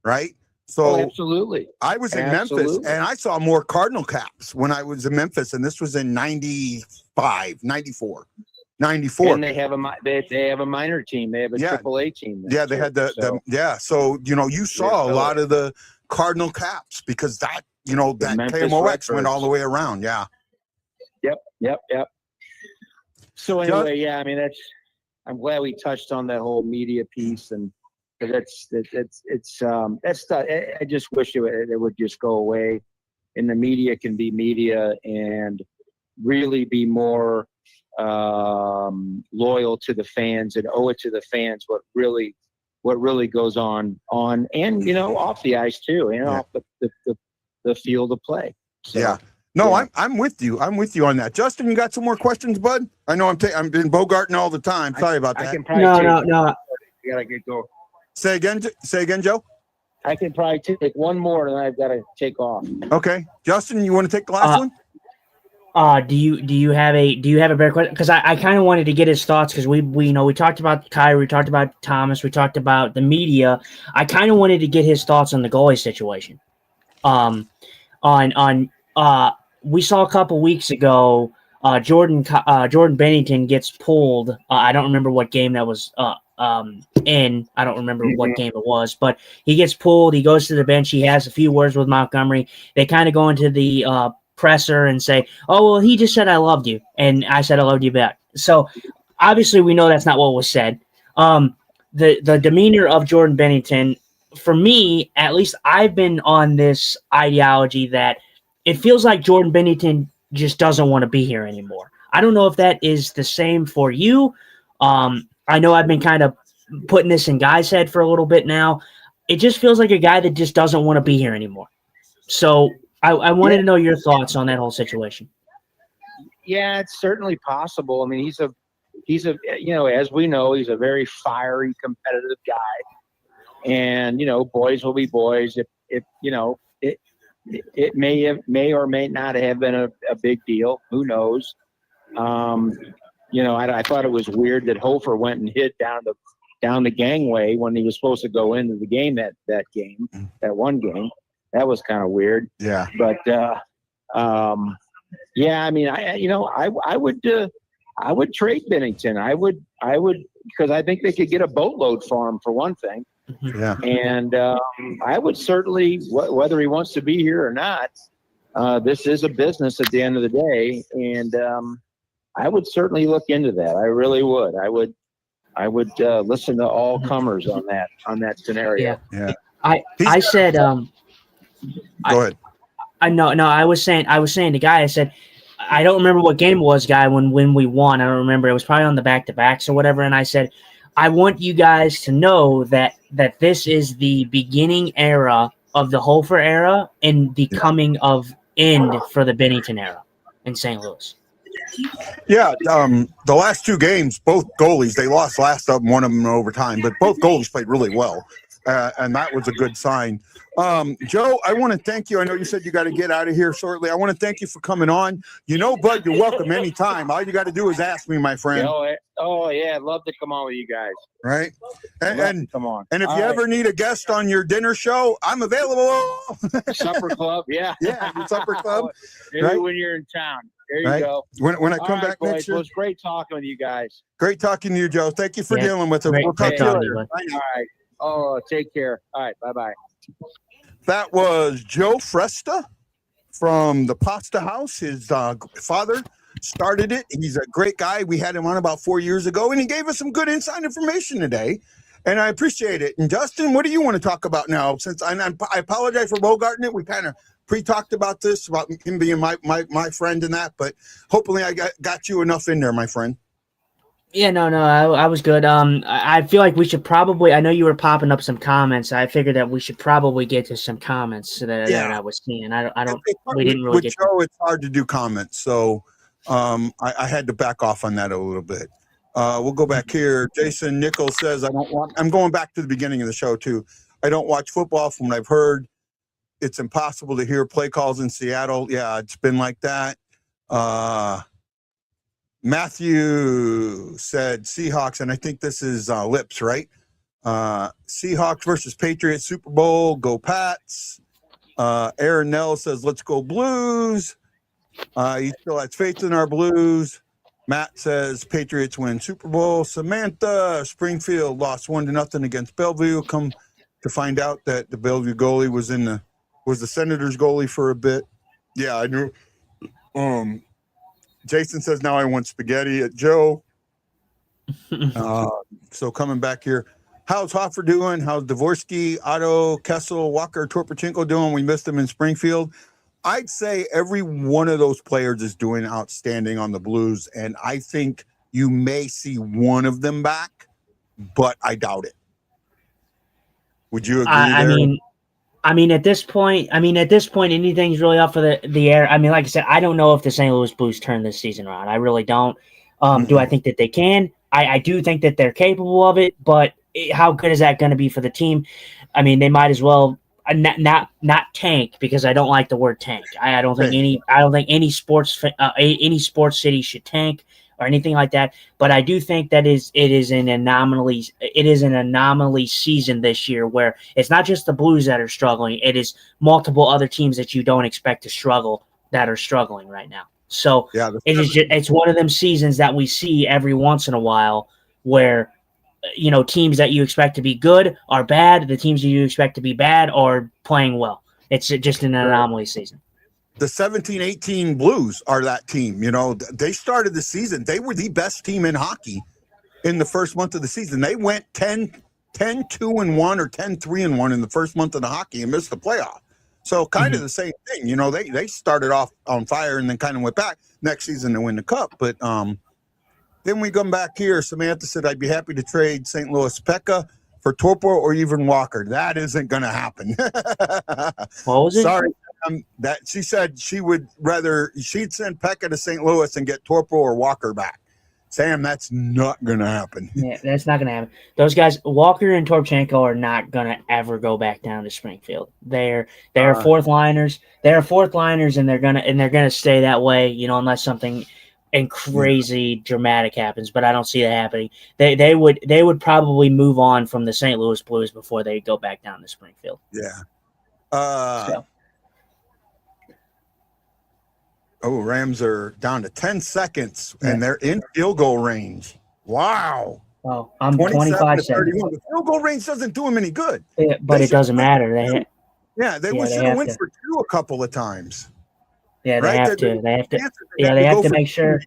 Right. So absolutely. I was in Memphis, and I saw more Cardinal caps when I was in Memphis, and this was in 95, 94. And they have a minor team. They have a AAA team. Yeah, they had So you saw a lot of the Cardinal caps because that KMOX went all the way around. Yeah. Yep. So anyway, I'm glad we touched on that whole media piece, and that's I just wish it would just go away, and the media can be media and really be more loyal to the fans and owe it to the fans what really goes on and off the ice too, off the field of play. So, I'm with you. I'm with you on that. Justin, you got some more questions, bud? I know I'm been bogarting all the time. Sorry about that. I can probably no. You gotta get going. Say again, Joe. I can probably take one more, and then I've got to take off. Okay, Justin, you want to take the last one? Do you have a better question? Because I kind of wanted to get his thoughts, because we talked about Kyrie, we talked about Thomas, we talked about the media. I kind of wanted to get his thoughts on the goalie situation. We saw a couple weeks ago, Jordan Bennington gets pulled. I don't remember what game that was I don't remember what game it was, but he gets pulled. He goes to the bench. He has a few words with Montgomery. They kind of go into the presser and say, "Oh, well, he just said I loved you," and I said I loved you back. So obviously, we know that's not what was said. The demeanor of Jordan Bennington, for me, at least, I've been on this ideology that it feels like Jordan Bennington just doesn't want to be here anymore. I don't know if that is the same for you. I know I've been kind of putting this in Guy's head for a little bit now. It just feels like a guy that just doesn't want to be here anymore. So I wanted to know your thoughts on that whole situation. Yeah, it's certainly possible. I mean, he's a as we know, he's a very fiery, competitive guy, and boys will be boys. It may or may not have been a big deal. Who knows? I thought it was weird that Hofer went and hit down the gangway when he was supposed to go into the game that one game. That was kind of weird. Yeah. But I mean, I would trade Bennington. I would because I think they could get a boatload for him, for one thing. Yeah. And I would certainly, whether he wants to be here or not, this is a business at the end of the day, and I would certainly look into that. I really would. I would listen to all comers on that scenario. Yeah. I said go ahead. I was saying to Guy, I said, I don't remember what game it was, Guy, when we won. I don't remember. It was probably on the back-to-backs or whatever. And I said, I want you guys to know that this is the beginning era of the Hofer era and the coming of end for the Bennington era in St. Louis. Yeah, the last two games, both goalies, they lost last of them, one of them in overtime, but both goalies played really well, and that was a good sign. Joe, I want to thank you. I know you said you got to get out of here shortly. I want to thank you for coming on. You know, Bud, you're welcome anytime. All you got to do is ask me, my friend. Oh yeah, I'd love to come on with you guys. Right? And come on. And if you ever need a guest on your dinner show, I'm available. Supper club, yeah. Yeah, the supper club. Maybe right? when you're in town. There you go. When I come back boys, next year. It was great talking with you guys. Great talking to you, Joe. Thank you for dealing with it. We'll talk to you later. All right. Oh, take care. All right. Bye-bye. That was Joe Fresta from the Pasta House. His father started it. He's a great guy. We had him on about 4 years ago, and he gave us some good inside information today, and I appreciate it. And Justin, what do you want to talk about now? Since I apologize for bogarting it. We kind of pre-talked about this, about him being my friend and that, but hopefully I got you enough in there, my friend. Yeah, no, I was good. I feel like we should probably. I know you were popping up some comments. I figured that we should probably get to some comments that I was seeing. I don't. We didn't really get. Joe, it's hard to do comments, so I had to back off on that a little bit. We'll go back here. Jason Nichols says, I'm going back to the beginning of the show too. I don't watch football. From what I've heard, it's impossible to hear play calls in Seattle. Yeah, it's been like that. Matthew said Seahawks, and I think this is Lips, right? Seahawks versus Patriots Super Bowl. Go Pats. Aaron Nell says, let's go Blues. He still has faith in our Blues. Matt says Patriots win Super Bowl. Samantha, Springfield lost 1-0 against Bellevue. Come to find out that the Bellevue goalie was the Senators goalie for a bit. Yeah, I knew. Jason says, now I want spaghetti at Joe. So coming back here, how's Hoffer doing? How's Dvorsky, Otto, Kessel, Walker, Torpachenko doing? We missed them in Springfield. I'd say every one of those players is doing outstanding on the Blues, and I think you may see one of them back, but I doubt it. Would you agree? I mean, at this point, anything's really up for the air. I mean, like I said, I don't know if the St. Louis Blues turn this season around. I really don't. Do I think that they can? I do think that they're capable of it, but how good is that going to be for the team? I mean, they might as well not tank, because I don't like the word tank. I don't think any sports city should tank or anything like that. But I do think that it is an anomaly. It is an anomaly season this year, where it's not just the Blues that are struggling. It is multiple other teams that you don't expect to struggle that are struggling right now. So it's one of them seasons that we see every once in a while, where teams that you expect to be good are bad. The teams that you expect to be bad are playing well. It's just an anomaly season. The 17-18 Blues are that team. They started the season. They were the best team in hockey in the first month of the season. They went 10-2-1 or 10-3-1 in the first month of the hockey and missed the playoff. So kind of the same thing. They started off on fire and then kind of went back next season to win the cup. But then we come back here. Samantha said, I'd be happy to trade St. Louis Pekka for Torpo or even Walker. That isn't going to happen. What was it? Sorry. That she said she'd send Pekka to St. Louis and get Torpo or Walker back. Sam, that's not going to happen. Yeah, that's not going to happen. Those guys, Walker and Torpchenko, are not going to ever go back down to Springfield. They're fourth liners. They're fourth liners, and they're gonna stay that way. Unless something crazy dramatic happens. But I don't see that happening. They would probably move on from the St. Louis Blues before they go back down to Springfield. Yeah. Rams are down to 10 seconds, and they're in field goal range. Wow. Oh, I'm 25 seconds. The field goal range doesn't do them any good. Yeah, but it doesn't matter. They should have went for two a couple of times. Yeah, they have to. They have to make sure.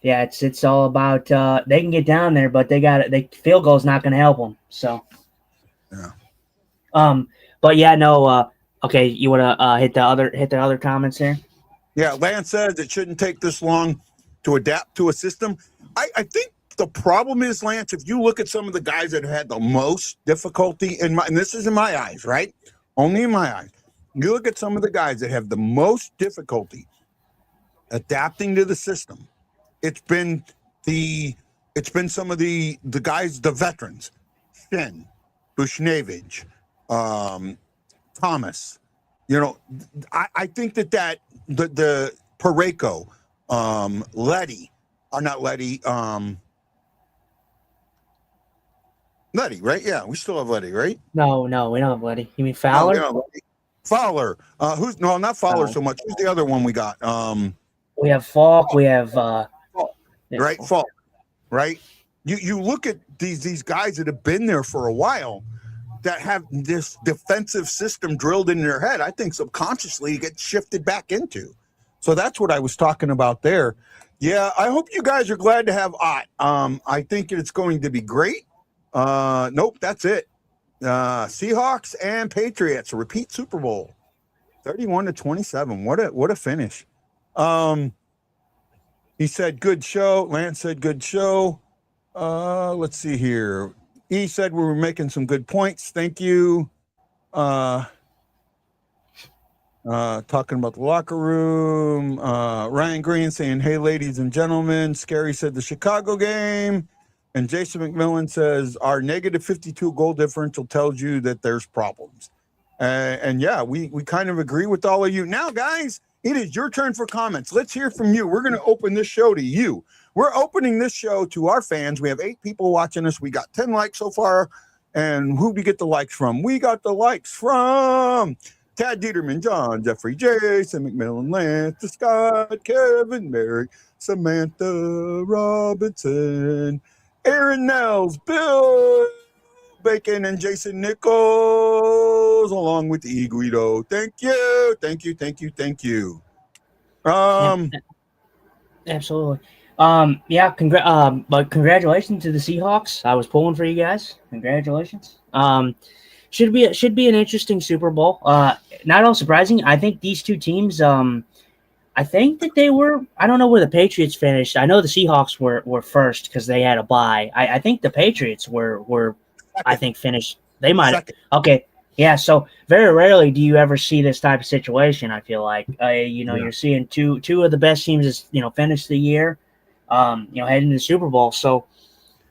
Yeah, it's all about they can get down there, but field goal's not going to help them. So. Yeah. But yeah, no. Okay, you want to hit the other comments here? Yeah, Lance says it shouldn't take this long to adapt to a system. I think the problem is, Lance, if you look at some of the guys that have had the most difficulty and this is in my eyes, right? Only in my eyes. You look at some of the guys that have the most difficulty adapting to the system. It's been some of the guys, the veterans, Shin, Bushnevich, Thomas. You know, I think that the Pareko, Letty, or not Letty, Letty, right? Yeah, we still have Letty, right? No, we don't have Letty. You mean Fowler? No, Fowler. Not Fowler so much. Who's the other one we got? We have Falk. We have Falk, right? Falk, right? You look at these guys that have been there for a while that have this defensive system drilled in their head. I think subconsciously it gets shifted back into. So that's what I was talking about there. Yeah, I hope you guys are glad to have Ott. I think it's going to be great. Nope, that's it. Seahawks and Patriots repeat Super Bowl, 31-27. What a finish. He said good show. Lance said good show. Let's see here. He said we were making some good points. Thank you. Talking about the locker room. Ryan Green saying, hey, ladies and gentlemen. Scary said the Chicago game. And Jason McMillan says, our negative 52 goal differential tells you that there's problems. And yeah, we kind of agree with all of you. Now, guys, it is your turn for comments. Let's hear from you. We're going to open this show to you. We're opening this show to our fans. We have 8 people watching us. We got 10 likes so far. And who do we get the likes from? We got the likes from Tad Dieterman, John, Jeffrey, Jason McMillan, Lance, Scott, Kevin, Mary, Samantha Robinson, Aaron Nels, Bill Bacon, and Jason Nichols, along with the Guido. Thank you. Absolutely. But congratulations to the Seahawks. I was pulling for you guys. Congratulations. Should be an interesting Super Bowl. Not all surprising. I think these two teams. I think that they were. I don't know where the Patriots finished. I know the Seahawks were first because they had a bye. I think the Patriots were. I think finished. They might have. Okay. Yeah. So very rarely do you ever see this type of situation. I feel like you're seeing two of the best teams finish the year. Heading to the Super Bowl. So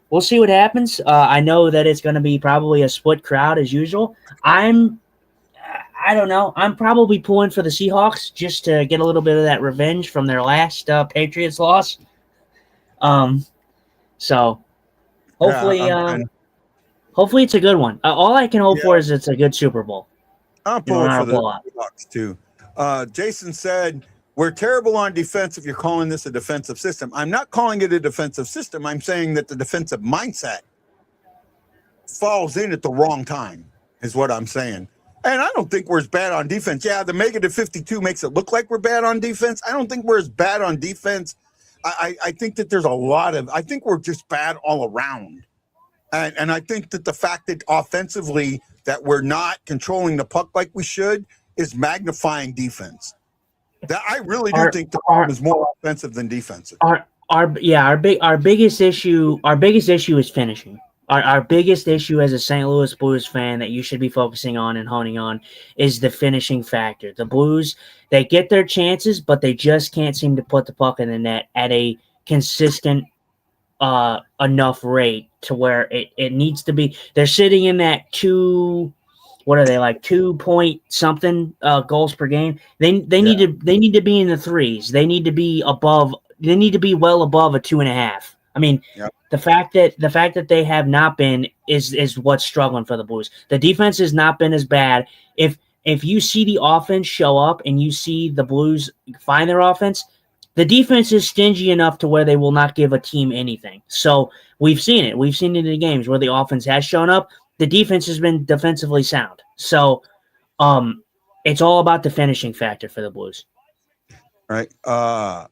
we'll see what happens. I know that it's going to be probably a split crowd as usual. I don't know. I'm probably pulling for the Seahawks just to get a little bit of that revenge from their last Patriots loss. So hopefully, hopefully it's a good one. All I can hope for is it's a good Super Bowl. I'm pulling for the Seahawks too. Jason said, we're terrible on defense if you're calling this a defensive system. I'm not calling it a defensive system. I'm saying that the defensive mindset falls in at the wrong time is what I'm saying. And I don't think we're as bad on defense. Yeah, the negative 52 makes it look like we're bad on defense. I don't think we're as bad on defense. I think that there's I think we're just bad all around. And I think that the fact that offensively that we're not controlling the puck like we should is magnifying defense. That I really do think the problem is more offensive than defensive. Our biggest issue is finishing. Our biggest issue as a St. Louis Blues fan that you should be focusing on and honing on is the finishing factor. The Blues, they get their chances, but they just can't seem to put the puck in the net at a consistent enough rate to where it needs to be. They're sitting in that 2 point something goals per game. They need to be in the 3s. They need to be above. They need to be well above a 2.5. I mean, the fact that they have not been is what's struggling for the Blues. The defense has not been as bad. If you see the offense show up and you see the Blues find their offense, the defense is stingy enough to where they will not give a team anything. So we've seen it. We've seen it in the games where the offense has shown up. The defense has been defensively sound. So it's all about the finishing factor for the Blues. All right.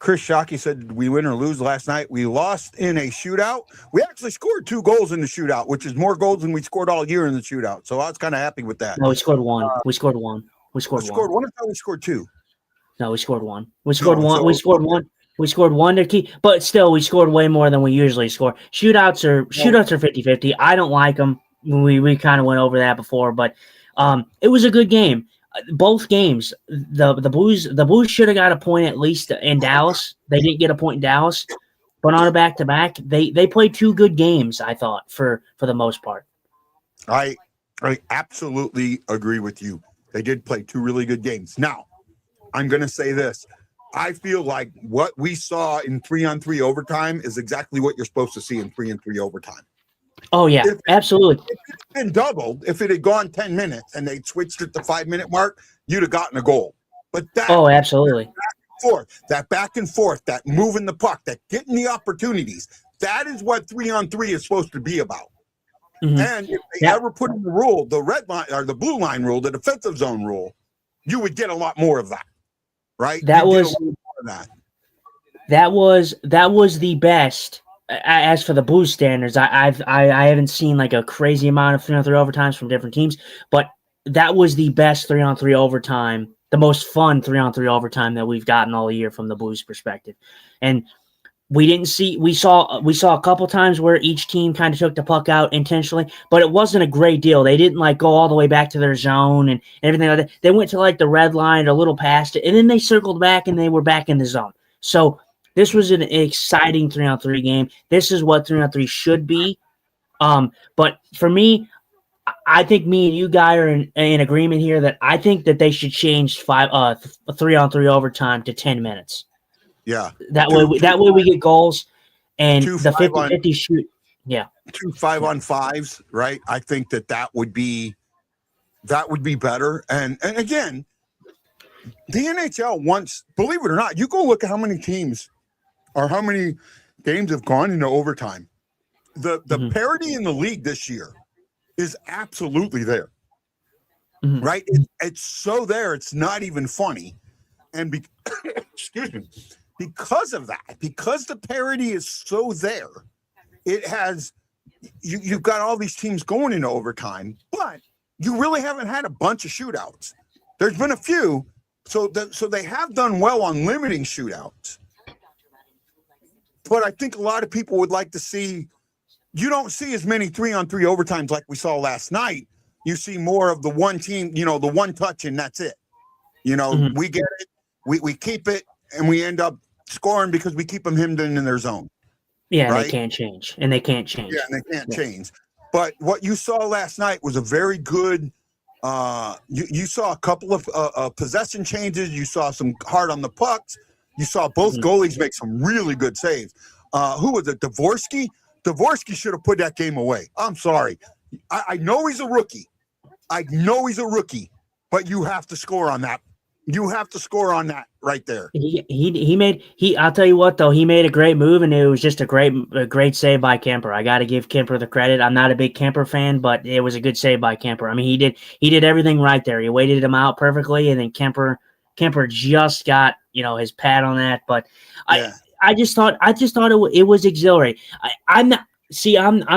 Chris Shockey said, did we win or lose last night? We lost in a shootout. We actually scored 2 goals in the shootout, which is more goals than we scored all year in the shootout. So I was kind of happy with that. No, we scored 1. We scored 1. We scored 1. I thought we scored 2. No, we scored 1. We scored 1. We scored 1. We scored 1 to keep, but still, we scored way more than we usually score. Shootouts are 50-50. I don't like them. We kind of went over that before, but it was a good game. both games, the Blues should have got a point at least in Dallas. They didn't get a point in Dallas, but on a back-to-back, they played two good games, I thought, for the most part. I absolutely agree with you. They did play two really good games. Now, I'm going to say this. I feel like what we saw in 3-on-3 overtime is exactly what you're supposed to see in 3-on-3 overtime. Oh, yeah, absolutely. If it's been doubled, if it had gone 10 minutes and they'd switched at the 5-minute mark, you'd have gotten a goal. But absolutely. That back and forth, that moving the puck, that getting the opportunities, that is what 3-on-3 is supposed to be about. Mm-hmm. And if they ever put in the rule, the red line or the blue line rule, the defensive zone rule, you would get a lot more of that, right? That was the best. As for the Blues standards, I haven't seen like a crazy amount of 3-on-3 overtimes from different teams, but that was the best 3-on-3 overtime, the most fun 3-on-3 overtime that we've gotten all year from the Blues perspective. And we saw a couple times where each team kind of took the puck out intentionally, but it wasn't a great deal. They didn't like go all the way back to their zone and everything like that. They went to like the red line, a little past it, and then they circled back and they were back in the zone. So this was an exciting 3-on-3 game. This is what 3-on-3 should be. But for me, I think me and you guys are in agreement here that I think that they should change 3-on-3 overtime to 10 minutes. Yeah. That way we get goals and the 50-50 shoot. Yeah. 2 5-on-5s, right? I think that would be better. And again, the NHL wants, believe it or not, you go look at how many teams or how many games have gone into overtime. The parity in the league this year is absolutely there. Mm-hmm. Right? It's so there, it's not even funny. And excuse me. Because of that, because the parity is so there, it has you've got all these teams going into overtime, but you really haven't had a bunch of shootouts. There's been a few, so they have done well on limiting shootouts. But I think a lot of people would like to see. You don't see as many 3-on-3 overtimes like we saw last night. You see more of the one team, the one touch, and that's it. We get it, we keep it. And we end up scoring because we keep them hemmed in their zone. Yeah, right? They can't change. And they can't change. Yeah, and they can't change. But what you saw last night was a very good you saw a couple of possession changes. You saw some hard on the pucks. You saw both goalies make some really good saves. Who was it? Dvorsky? Dvorsky should have put that game away. I'm sorry. I know he's a rookie. But you have to score on that. You have to score on that right there. I'll tell you what though, he made a great move and it was just a great save by Kemper. I got to give Kemper the credit. I'm not a big Kemper fan, but it was a good save by Kemper. I mean, he did everything right there. He waited him out perfectly, and then Kemper just got his pat on that. But yeah. I just thought it was exhilarating. I'm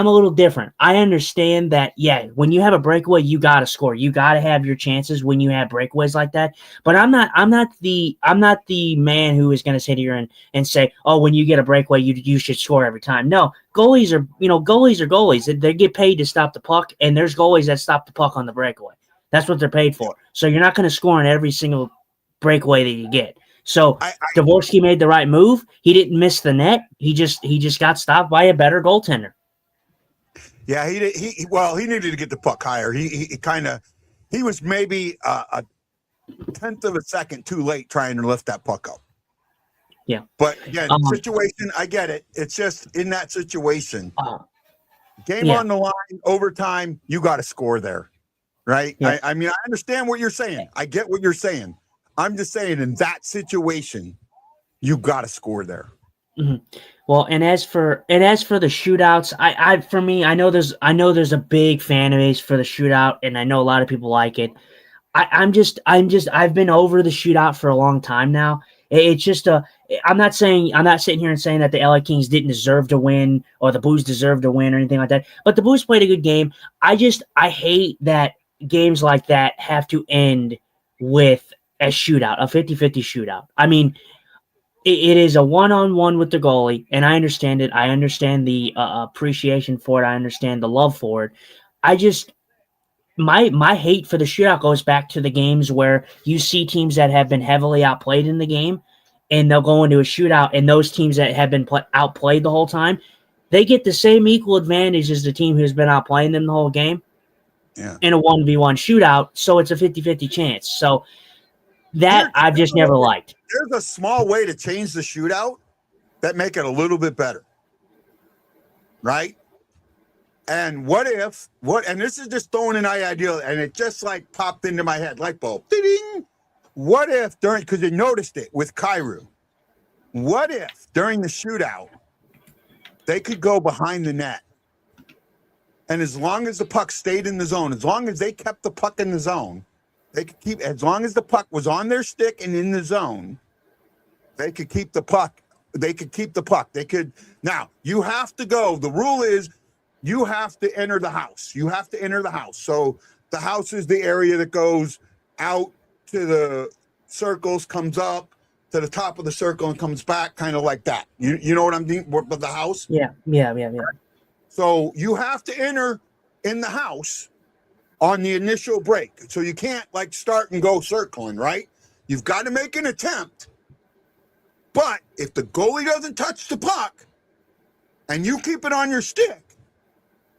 a little different. I understand that, yeah, when you have a breakaway, you got to score. You got to have your chances when you have breakaways like that. But I'm not the man who is going to sit here and say, oh, when you get a breakaway, you should score every time. No, goalies are goalies. They get paid to stop the puck, and there's goalies that stop the puck on the breakaway. That's what they're paid for. So you're not going to score in every single breakaway that you get. So Dvorsky made the right move. He didn't miss the net. He just got stopped by a better goaltender. Yeah, he needed to get the puck higher. He was maybe a tenth of a second too late trying to lift that puck up. Yeah, but again, situation. I get it. It's just in that situation, game on the line, overtime. You got to score there, right? Yeah. I mean, I understand what you're saying. I get what you're saying. I'm just saying, in that situation, you got to score there. Mm-hmm. Well, and as for the shootouts, I know there's a big fan base for the shootout, and I know a lot of people like it. I've been over the shootout for a long time now. It's just I'm not sitting here and saying that the LA Kings didn't deserve to win or the Blues deserved to win or anything like that. But the Blues played a good game. I hate that games like that have to end with a shootout, a 50-50 shootout. I mean, it is a one-on-one with the goalie, and I understand it. I understand the appreciation for it. I understand the love for it. my hate for the shootout goes back to the games where you see teams that have been heavily outplayed in the game, and they'll go into a shootout, and those teams that have been outplayed the whole time, they get the same equal advantage as the team who's been outplaying them the whole game in a 1v1 shootout, so it's a 50-50 chance. So that I've just never liked. There's a small way to change the shootout that make it a little bit better, right? And and this is just throwing an idea, and it just like popped into my head, light bulb. Ding! What if because you noticed it with Kairu, what if during the shootout, they could go behind the net, and as long as the puck stayed in the zone, as long as they kept the puck in the zone, they could keep, as long as the puck was on their stick and in the zone, they could keep the puck. They could keep the puck. Now you have to go. The rule is, you have to enter the house. You have to enter the house. So the house is the area that goes out to the circles, comes up to the top of the circle, and comes back, kind of like that. You know what I'm doing with the house? Yeah. So you have to enter in the house on the initial break. So you can't like start and go circling, right? You've got to make an attempt. But if the goalie doesn't touch the puck and you keep it on your stick,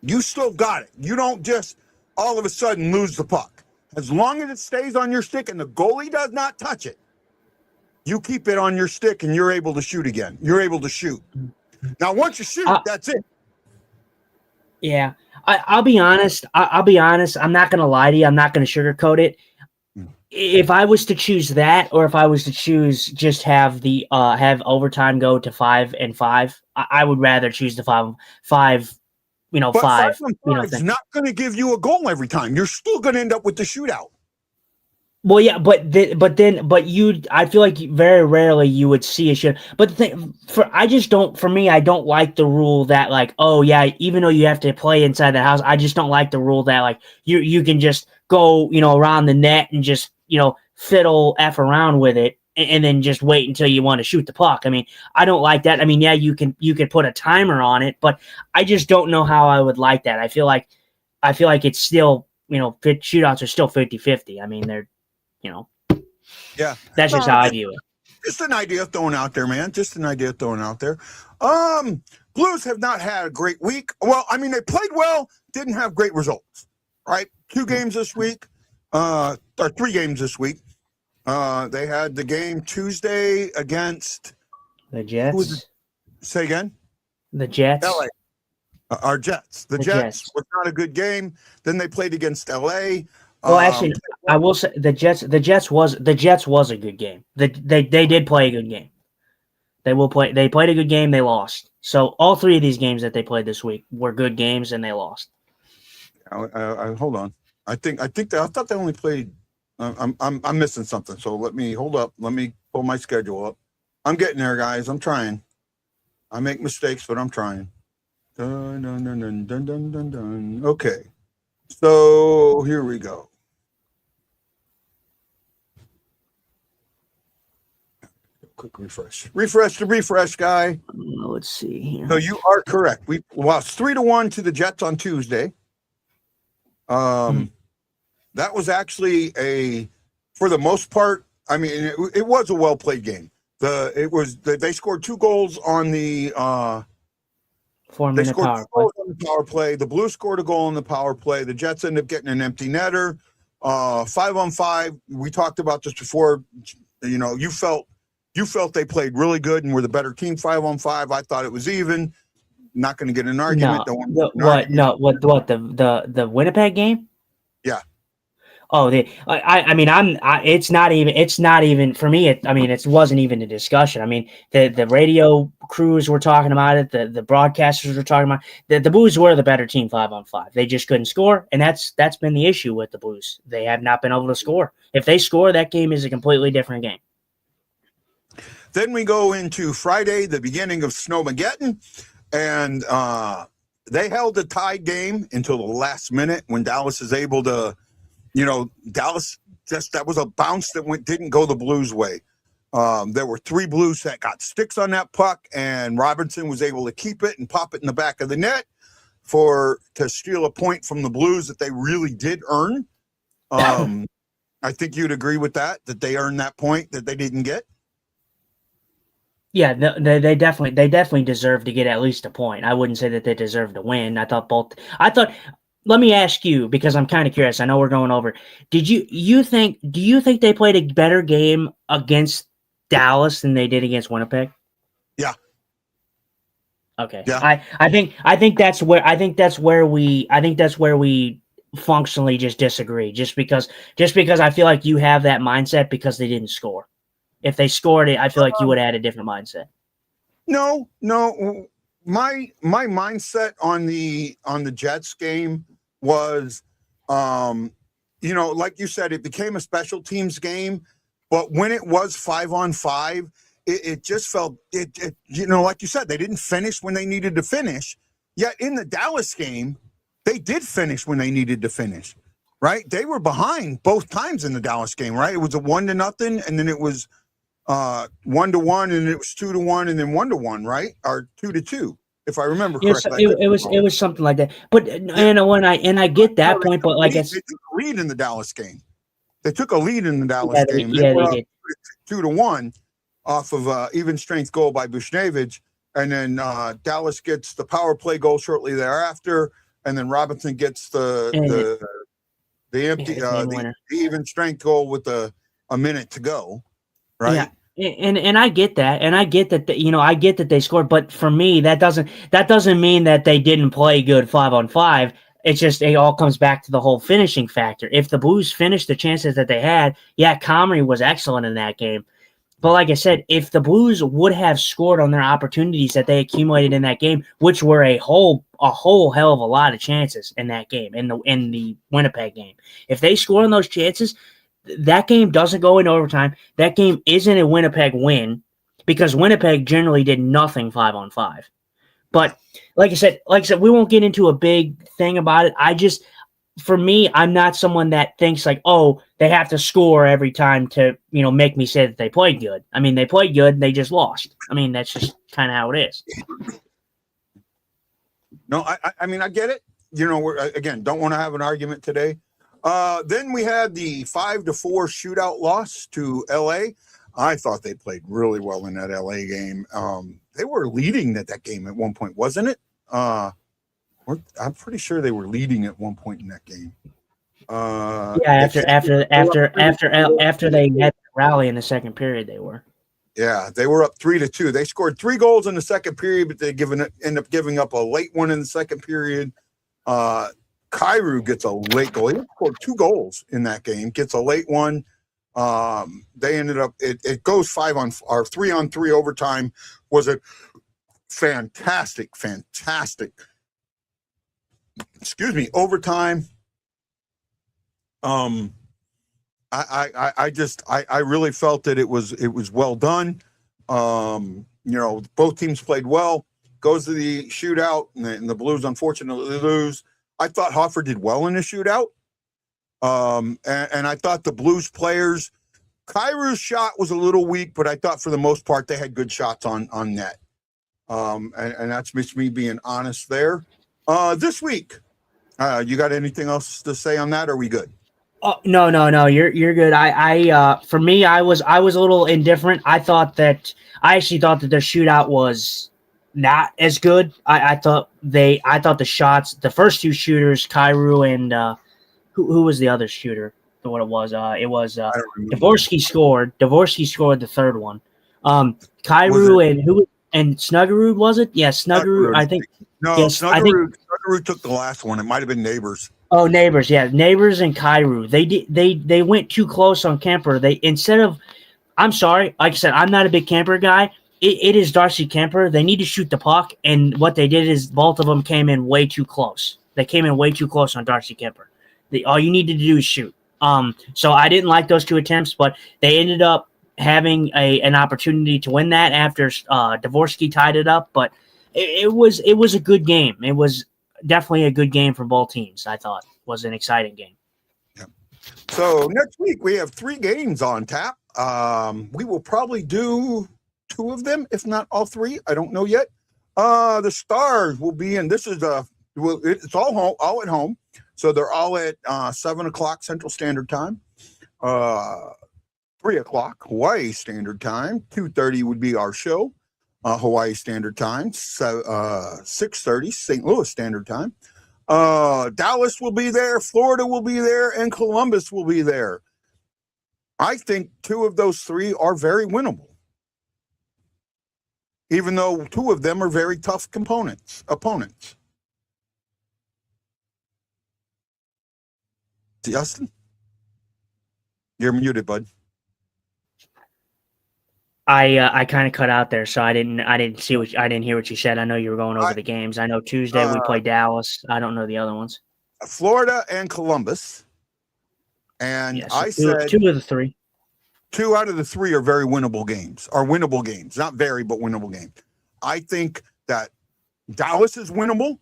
you still got it. You don't just all of a sudden lose the puck. As long as it stays on your stick and the goalie does not touch it, you keep it on your stick and you're able to shoot again. You're able to shoot. Now, once you shoot, that's it. Yeah. I'll be honest. I'll be honest. I'm not going to lie to you. I'm not going to sugarcoat it. If I was to choose that, or if I was to choose just have the have overtime go to 5 and 5, I would rather choose the 5. But 5 it's not going to give you a goal every time. You're still going to end up with the shootout. Well, yeah, but I feel like very rarely you would see a shootout. But the thing, for me, I don't like the rule that like, oh yeah, even though you have to play inside the house, I just don't like the rule that like you can just go, around the net and just, fiddle F around with it. And then just wait until you want to shoot the puck. I mean, I don't like that. I mean, yeah, you can put a timer on it, but I just don't know how I would like that. I feel like it's still, shootouts are still 50-50. I mean, they're, yeah, that's just how I view it. Just an idea thrown out there, man. Just an idea thrown out there. Blues have not had a great week. Well, I mean, they played well, didn't have great results, right? 2 games this week, or 3 games this week. They had the game Tuesday against the Jets. Say again? The Jets. LA. Our Jets. The Jets was not a good game. Then they played against LA. Well, actually, I will say the Jets was a good game. They did play a good game. They played a good game. They lost. So all 3 of these games that they played this week were good games, and they lost. Hold on. I thought they only played. I'm missing something. So let me hold up. Let me pull my schedule up. I'm getting there, guys. I'm trying. I make mistakes, but I'm trying. Dun, dun, dun, dun, dun, dun, dun, dun. Okay. So here we go. Quick refresh. Refresh, guy. Let's see here. So you are correct. We lost 3-1 to the Jets on Tuesday. That was actually for the most part, I mean, it was a well-played game. They scored 2 goals on the 4-minute power play. On the power play. The Blues scored a goal on the power play. The Jets ended up getting an empty netter. 5-on-5. We talked about this before. You felt they played really good and were the better team 5-on-5. I thought it was even. Not going to get an argument. What the Winnipeg game? Yeah. Oh, it's not even for me. It wasn't even a discussion. I mean, the radio crews were talking about it. The broadcasters were talking about it. The Blues were the better team 5-on-5. They just couldn't score, and that's been the issue with the Blues. They have not been able to score. If they score, that game is a completely different game. Then we go into Friday, the beginning of Snowmageddon, and they held the tie game until the last minute when Dallas is able to. Dallas that was a bounce that didn't go the Blues' way. There were 3 Blues that got sticks on that puck, and Robinson was able to keep it and pop it in the back of the net. to steal a point from the Blues that they really did earn. I think you'd agree with that they earned that point that they didn't get. Yeah, they definitely deserve to get at least a point. I wouldn't say that they deserve to win. Let me ask you, because I'm kind of curious. I know we're going over. Do you think they played a better game against Dallas than they did against Winnipeg? Yeah. Okay. Yeah. I think that's where we functionally just disagree. Just because I feel like you have that mindset because they didn't score. If they scored it, I feel like you would have had a different mindset. No. My mindset on the Jets game was, like you said, it became a special teams game. But when it was 5-on-5, it just felt like you said, they didn't finish when they needed to finish. Yet in the Dallas game, they did finish when they needed to finish. Right? They were behind both times in the Dallas game. Right? It was a 1-0, and then it was 1-1, and it was 2-1, and then 1-1, right? Or 2-2, if I remember correctly. It was something like that. But I get that point, but like they took a lead in the Dallas game. They took a lead in the Dallas game. They did 2-1 off of even strength goal by Buchnevich, and then Dallas gets the power play goal shortly thereafter, and then Robinson gets the even strength goal with a minute to go. Right. Yeah. And I get that, and I get that I get that they scored, but for me that doesn't mean that they didn't play good 5-on-5. It's just it all comes back to the whole finishing factor. If the Blues finished the chances that they had, Comrie was excellent in that game. But like I said, if the Blues would have scored on their opportunities that they accumulated in that game, which were a whole hell of a lot of chances in that game, in the Winnipeg game, if they score on those chances, that game doesn't go in overtime. That game isn't a Winnipeg win because Winnipeg generally did nothing 5-on-5. But like I said, we won't get into a big thing about it. For me, I'm not someone that thinks like, oh, they have to score every time to, make me say that they played good. I mean, they played good and they just lost. I mean, that's just kind of how it is. No, I mean, I get it. We're again, don't want to have an argument today. Then we had the 5-4 shootout loss to LA. I thought they played really well in that LA game. They were leading that game at one point, wasn't it? I'm pretty sure they were leading at one point in that game. After they had the rally in the second period, they were. Yeah, they were up 3-2. They scored 3 goals in the second period, but they end up giving up a late one in the second period. Kyrou gets a late goal. He scored 2 goals in that game. Gets a late one. They ended up. It goes 3-on-3 overtime. Was a fantastic. Overtime. I really felt that it was well done. Both teams played well. Goes to the shootout, and the Blues unfortunately lose. I thought Hoffer did well in the shootout. And I thought the Blues players, Kyrou's shot was a little weak, but I thought for the most part they had good shots on net. And that's just me being honest there. This week, you got anything else to say on that? Or are we good? No. You're good. For me, I was a little indifferent. I actually thought that their shootout was not as good. I thought the shots, the first 2 shooters, Kyrou and who was the other shooter? What it was Dvorsky scored. Dvorsky scored the third one. Kyrou and Snuggerud, was it? Yeah, Snuggerud. I think. No, yes, Snuggerud took the last one. It might have been Neighbors. Oh, Neighbors, yeah, Neighbors and Kyrou. They went too close on Kemper. I'm sorry, like I said, I'm not a big Kemper guy. It is Darcy Kemper. They need to shoot the puck, and what they did is both of them came in way too close. They came in way too close on Darcy Kemper. All you needed to do is shoot. So I didn't like those 2 attempts, but they ended up having an opportunity to win that after Dvorsky tied it up. But it was a good game. It was definitely a good game for both teams. I thought it was an exciting game. Yeah. So next week we have 3 games on tap. We will probably do 2 of them, if not all 3. I don't know yet. The Stars will be in. This is It's all at home. So they're all at 7 o'clock Central Standard Time, 3 o'clock Hawaii Standard Time, 2:30 would be our show, Hawaii Standard Time, 6:30 St. Louis Standard Time. Dallas will be there, Florida will be there, and Columbus will be there. I think 2 of those 3 are very winnable, even though 2 of them are very tough opponents. Justin, you're muted, bud. I kind of cut out there, so I didn't hear what you said. I know you were going over the games. I know Tuesday we play Dallas. I don't know the other ones. Florida and Columbus. And Yeah, so I said 2 of the 3. 2 out of the 3 are very winnable games. Are winnable games, not very, but winnable games. I think that Dallas is winnable.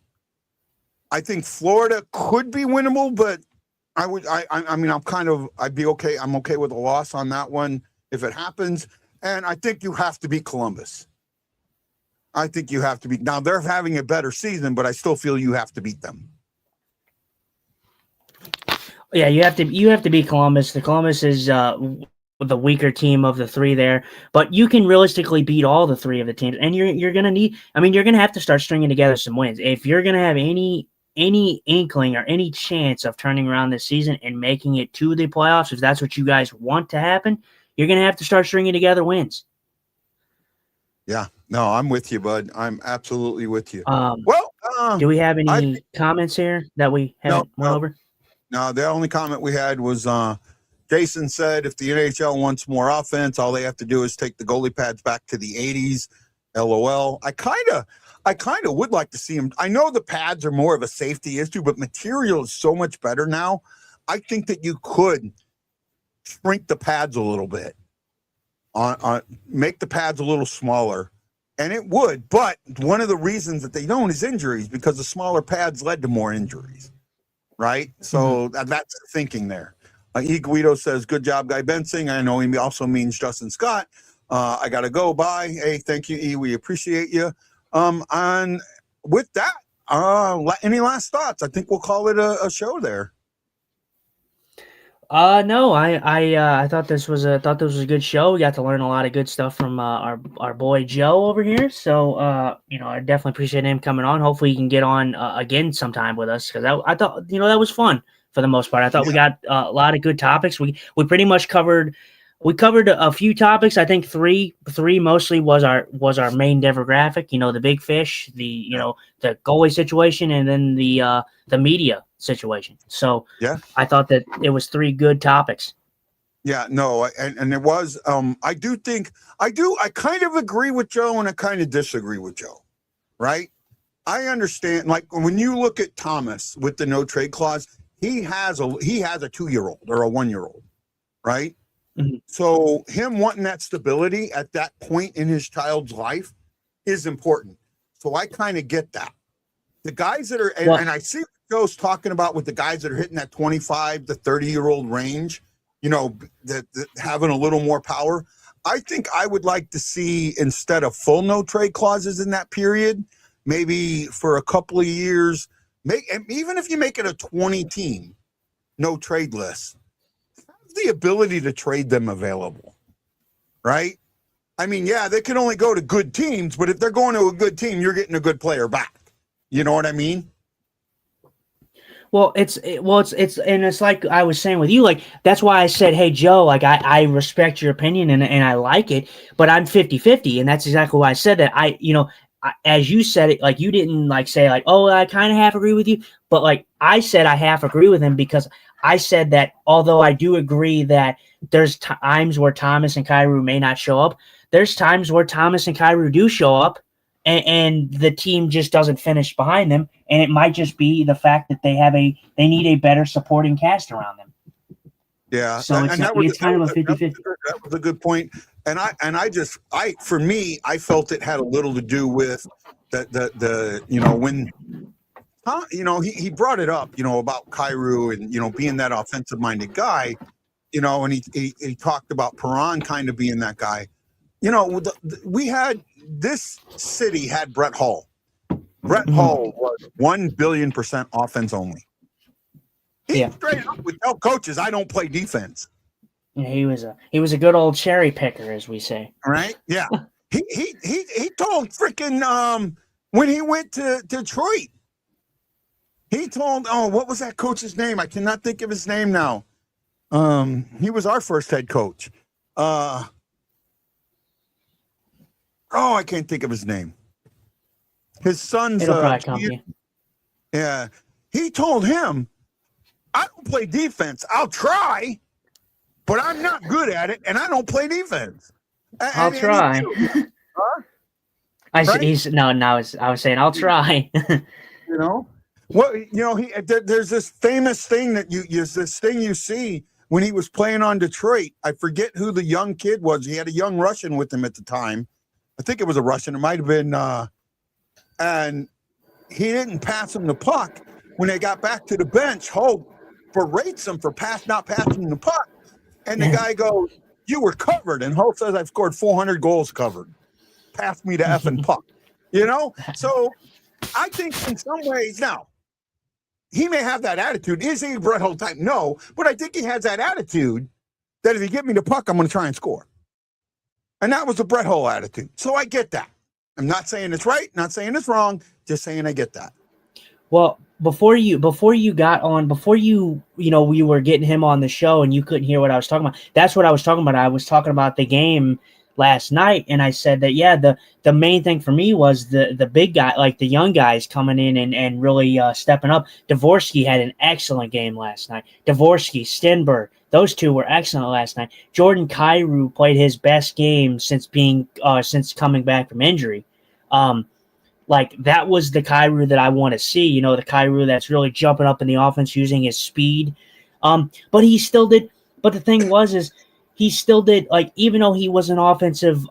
I think Florida could be winnable, but I'd be okay. I'm okay with a loss on that one if it happens. And I think you have to beat Columbus. I think you have to beat. Now they're having a better season, but I still feel you have to beat them. Yeah, you have to beat Columbus. The Columbus is the weaker team of the 3 there, but you can realistically beat all the 3 of the teams, and you're gonna need. I mean, you're gonna have to start stringing together some wins if you're gonna have any inkling or any chance of turning around this season and making it to the playoffs. If that's what you guys want to happen, you're gonna have to start stringing together wins. Yeah, no, I'm with you, bud. I'm absolutely with you. Do we have any comments here that we haven't went over? No, the only comment we had was Jason said if the NHL wants more offense, all they have to do is take the goalie pads back to the 80s. LOL. I kind of would like to see him. I know the pads are more of a safety issue, but material is so much better now. I think that you could shrink the pads a little bit, make the pads a little smaller, and it would. But one of the reasons that they don't is injuries, because the smaller pads led to more injuries, right? So that's the thinking there. E. Guido says, good job, Guy Bensing. I know he also means Justin Scott. I got to go. Bye. Hey, thank you, E. We appreciate you. And with that, any last thoughts? I think we'll call it a show there. No, I thought this was a good show. We got to learn a lot of good stuff from our boy Joe over here. So I definitely appreciate him coming on. Hopefully he can get on again sometime with us, because I thought that was fun for the most part. I thought we got a lot of good topics. We pretty much covered a few topics. I think three mostly was our main demographic. The big fish, the goalie situation, and then the media situation. So yeah, I thought that it was 3 good topics. Yeah, no, and it was. I kind of agree with Joe, and I kind of disagree with Joe. Right? I understand. Like when you look at Thomas with the no trade clause, he has a 2-year-old or a 1-year-old, right? Mm-hmm. So him wanting that stability at that point in his child's life is important. So I kind of get that. The guys that are, and I see what Joe's talking about with the guys that are hitting that 25 to 30-year-old range, that having a little more power. I think I would like to see, instead of full no trade clauses in that period, maybe for a couple of years, even if you make it a 20 team no trade list, the ability to trade them available, right? I mean, yeah, they can only go to good teams, but if they're going to a good team, you're getting a good player back. You know what I mean? Well, it's like I was saying with you, like that's why I said, hey Joe, like I respect your opinion and I like it, but I'm 50-50, and that's exactly why I said that. As you said it, like you didn't like say like, oh, I kind of half agree with you, but like I said, I half agree with him, because I said that although I do agree that there's times where Thomas and Kyrou may not show up, there's times where Thomas and Kyrou do show up, and the team just doesn't finish behind them, and it might just be the fact that they need a better supporting cast around them. Yeah, so it's kind of a 50-50. That was a good point. And for me, I felt it had a little to do with when he brought it up, about Kyrou and, being that offensive minded guy, and he talked about Perron kind of being that guy. This city had Brett Hull, Brett Hull was 1,000,000,000% offense only. He straight up would tell coaches, "I don't play defense." Yeah, he was a good old cherry picker, as we say. Right? Yeah. He told freaking when he went to Detroit, he told what was that coach's name? I cannot think of his name now. He was our first head coach. I can't think of his name. His son's It'll probably come to you. Yeah. He told him, "I don't play defense. I'll try, but I'm not good at it, and I don't play defense." I'll try. I was saying I'll try. You know, there's this famous thing that you see when he was playing on Detroit. I forget who the young kid was. He had a young Russian with him at the time. I think it was a Russian. It might have been, and he didn't pass him the puck. When they got back to the bench, Hope berates him for not passing the puck. And the guy goes, "You were covered." And Hope says, "I've scored 400 goals covered. Pass me the effing puck." So I think in some ways now, he may have that attitude. Is he a Brett Hull type? No, but I think he has that attitude that if you give me the puck, I'm going to try and score. And that was the Brett Hull attitude. So I get that. I'm not saying it's right, not saying it's wrong, just saying I get that. Well, before you got on, we were getting him on the show and you couldn't hear what I was talking about. That's what I was talking about. I was talking about the game last night, and I said that the main thing for me was the big guy, like the young guys coming in and really stepping up. Dvorsky had an excellent game last night. Dvorsky, Stenberg, those two were excellent last night. Jordan Kyrou played his best game since coming back from injury. Like that was the Kyrou that I want to see. The Kyrou that's really jumping up in the offense, using his speed. But he still did. But the thing is he still did, like, even though he was an offensive,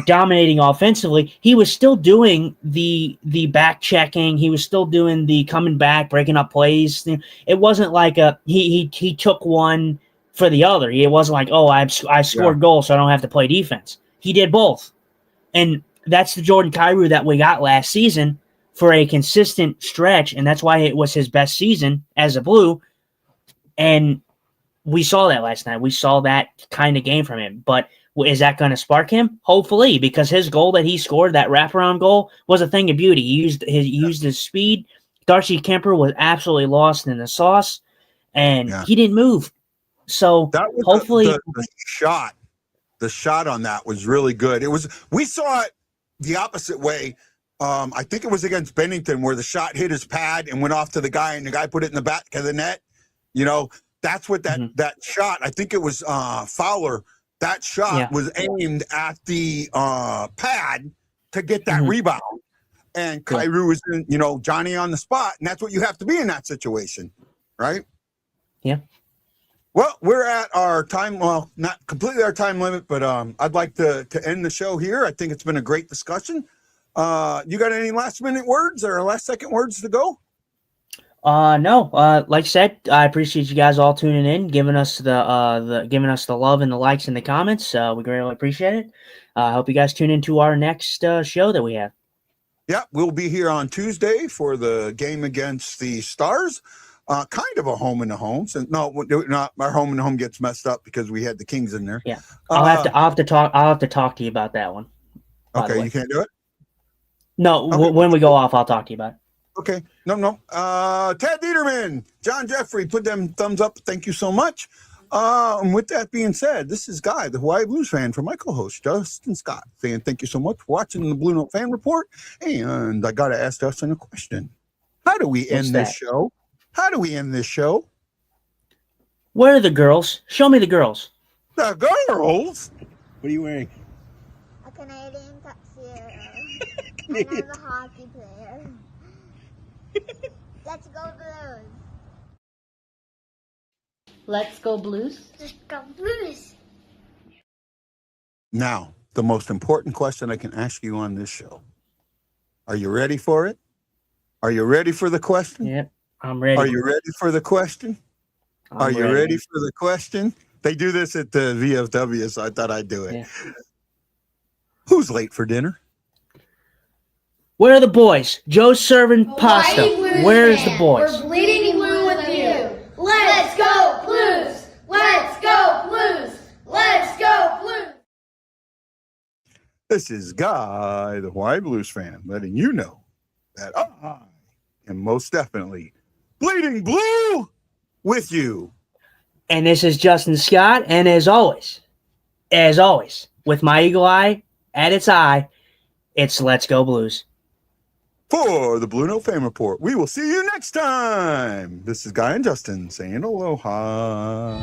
dominating offensively, he was still doing the back checking. He was still doing the coming back, breaking up plays. It wasn't like he took one for the other. It wasn't like, I scored goals, so I don't have to play defense. He did both. And that's the Jordan Kyrou that we got last season for a consistent stretch, and that's why it was his best season as a Blue. And we saw that last night. We saw that kind of game from him. But is that going to spark him? Hopefully, because his goal that he scored, that wraparound goal, was a thing of beauty. He used his speed. Darcy Kemper was absolutely lost in the sauce, and he didn't move. So that was hopefully the shot. The shot on that was really good. We saw it the opposite way. I think it was against Bennington where the shot hit his pad and went off to the guy, and the guy put it in the back of the net. That's what that shot. I think it was Fowler. That shot was aimed at the pad to get that rebound, and Kyrou was in, Johnny on the spot, and that's what you have to be in that situation, right? Yeah. Well, we're at our time. Well, not completely our time limit, but I'd like to end the show here. I think it's been a great discussion. You got any last minute words or last second words to go? No. Like I said, I appreciate you guys all tuning in, giving us the love and the likes and the comments. We greatly appreciate it. I hope you guys tune into our next show that we have. Yeah, we'll be here on Tuesday for the game against the Stars. Kind of a home and a home. So no, not our home and home gets messed up because we had the Kings in there. Yeah, I'll have to talk to you about that one. Okay, you can't do it. No, okay. When we go off, I'll talk to you about it. Okay, no. Ted Dieterman, John Jeffrey, put them thumbs up. Thank you so much. And with that being said, this is Guy, the Hawaii Blues fan, for my co-host Justin Scott, saying thank you so much for watching the Blue Note Fan Report. And I got to ask Justin a question. How do we end this show? How do we end this show? Where are the girls? Show me the girls. The girls? What are you wearing? A Canadian tuxedo. And I'm a hockey player. Let's go Blues. Let's go Blues. Let's go Blues. Now, the most important question I can ask you on this show. Are you ready for it? Are you ready for the question? Yep, I'm ready. Are you ready for the question? Are you ready for the question? They do this at the VFW, so I thought I'd do it. Yeah. Who's late for dinner? Where are the boys? Joe's serving pasta. Hawaii Blues Where's fan. the boys? We're bleeding blue with you. Let's go Blues! Let's go Blues! Let's go Blues! This is Guy, the Hawaii Blues fan, letting you know that I am most definitely bleeding blue with you. And this is Justin Scott, and as always, with my eagle eye at its eye, it's Let's Go Blues. For the Blue Note Fan Report, we will see you next time. This is Guy and Justin saying aloha.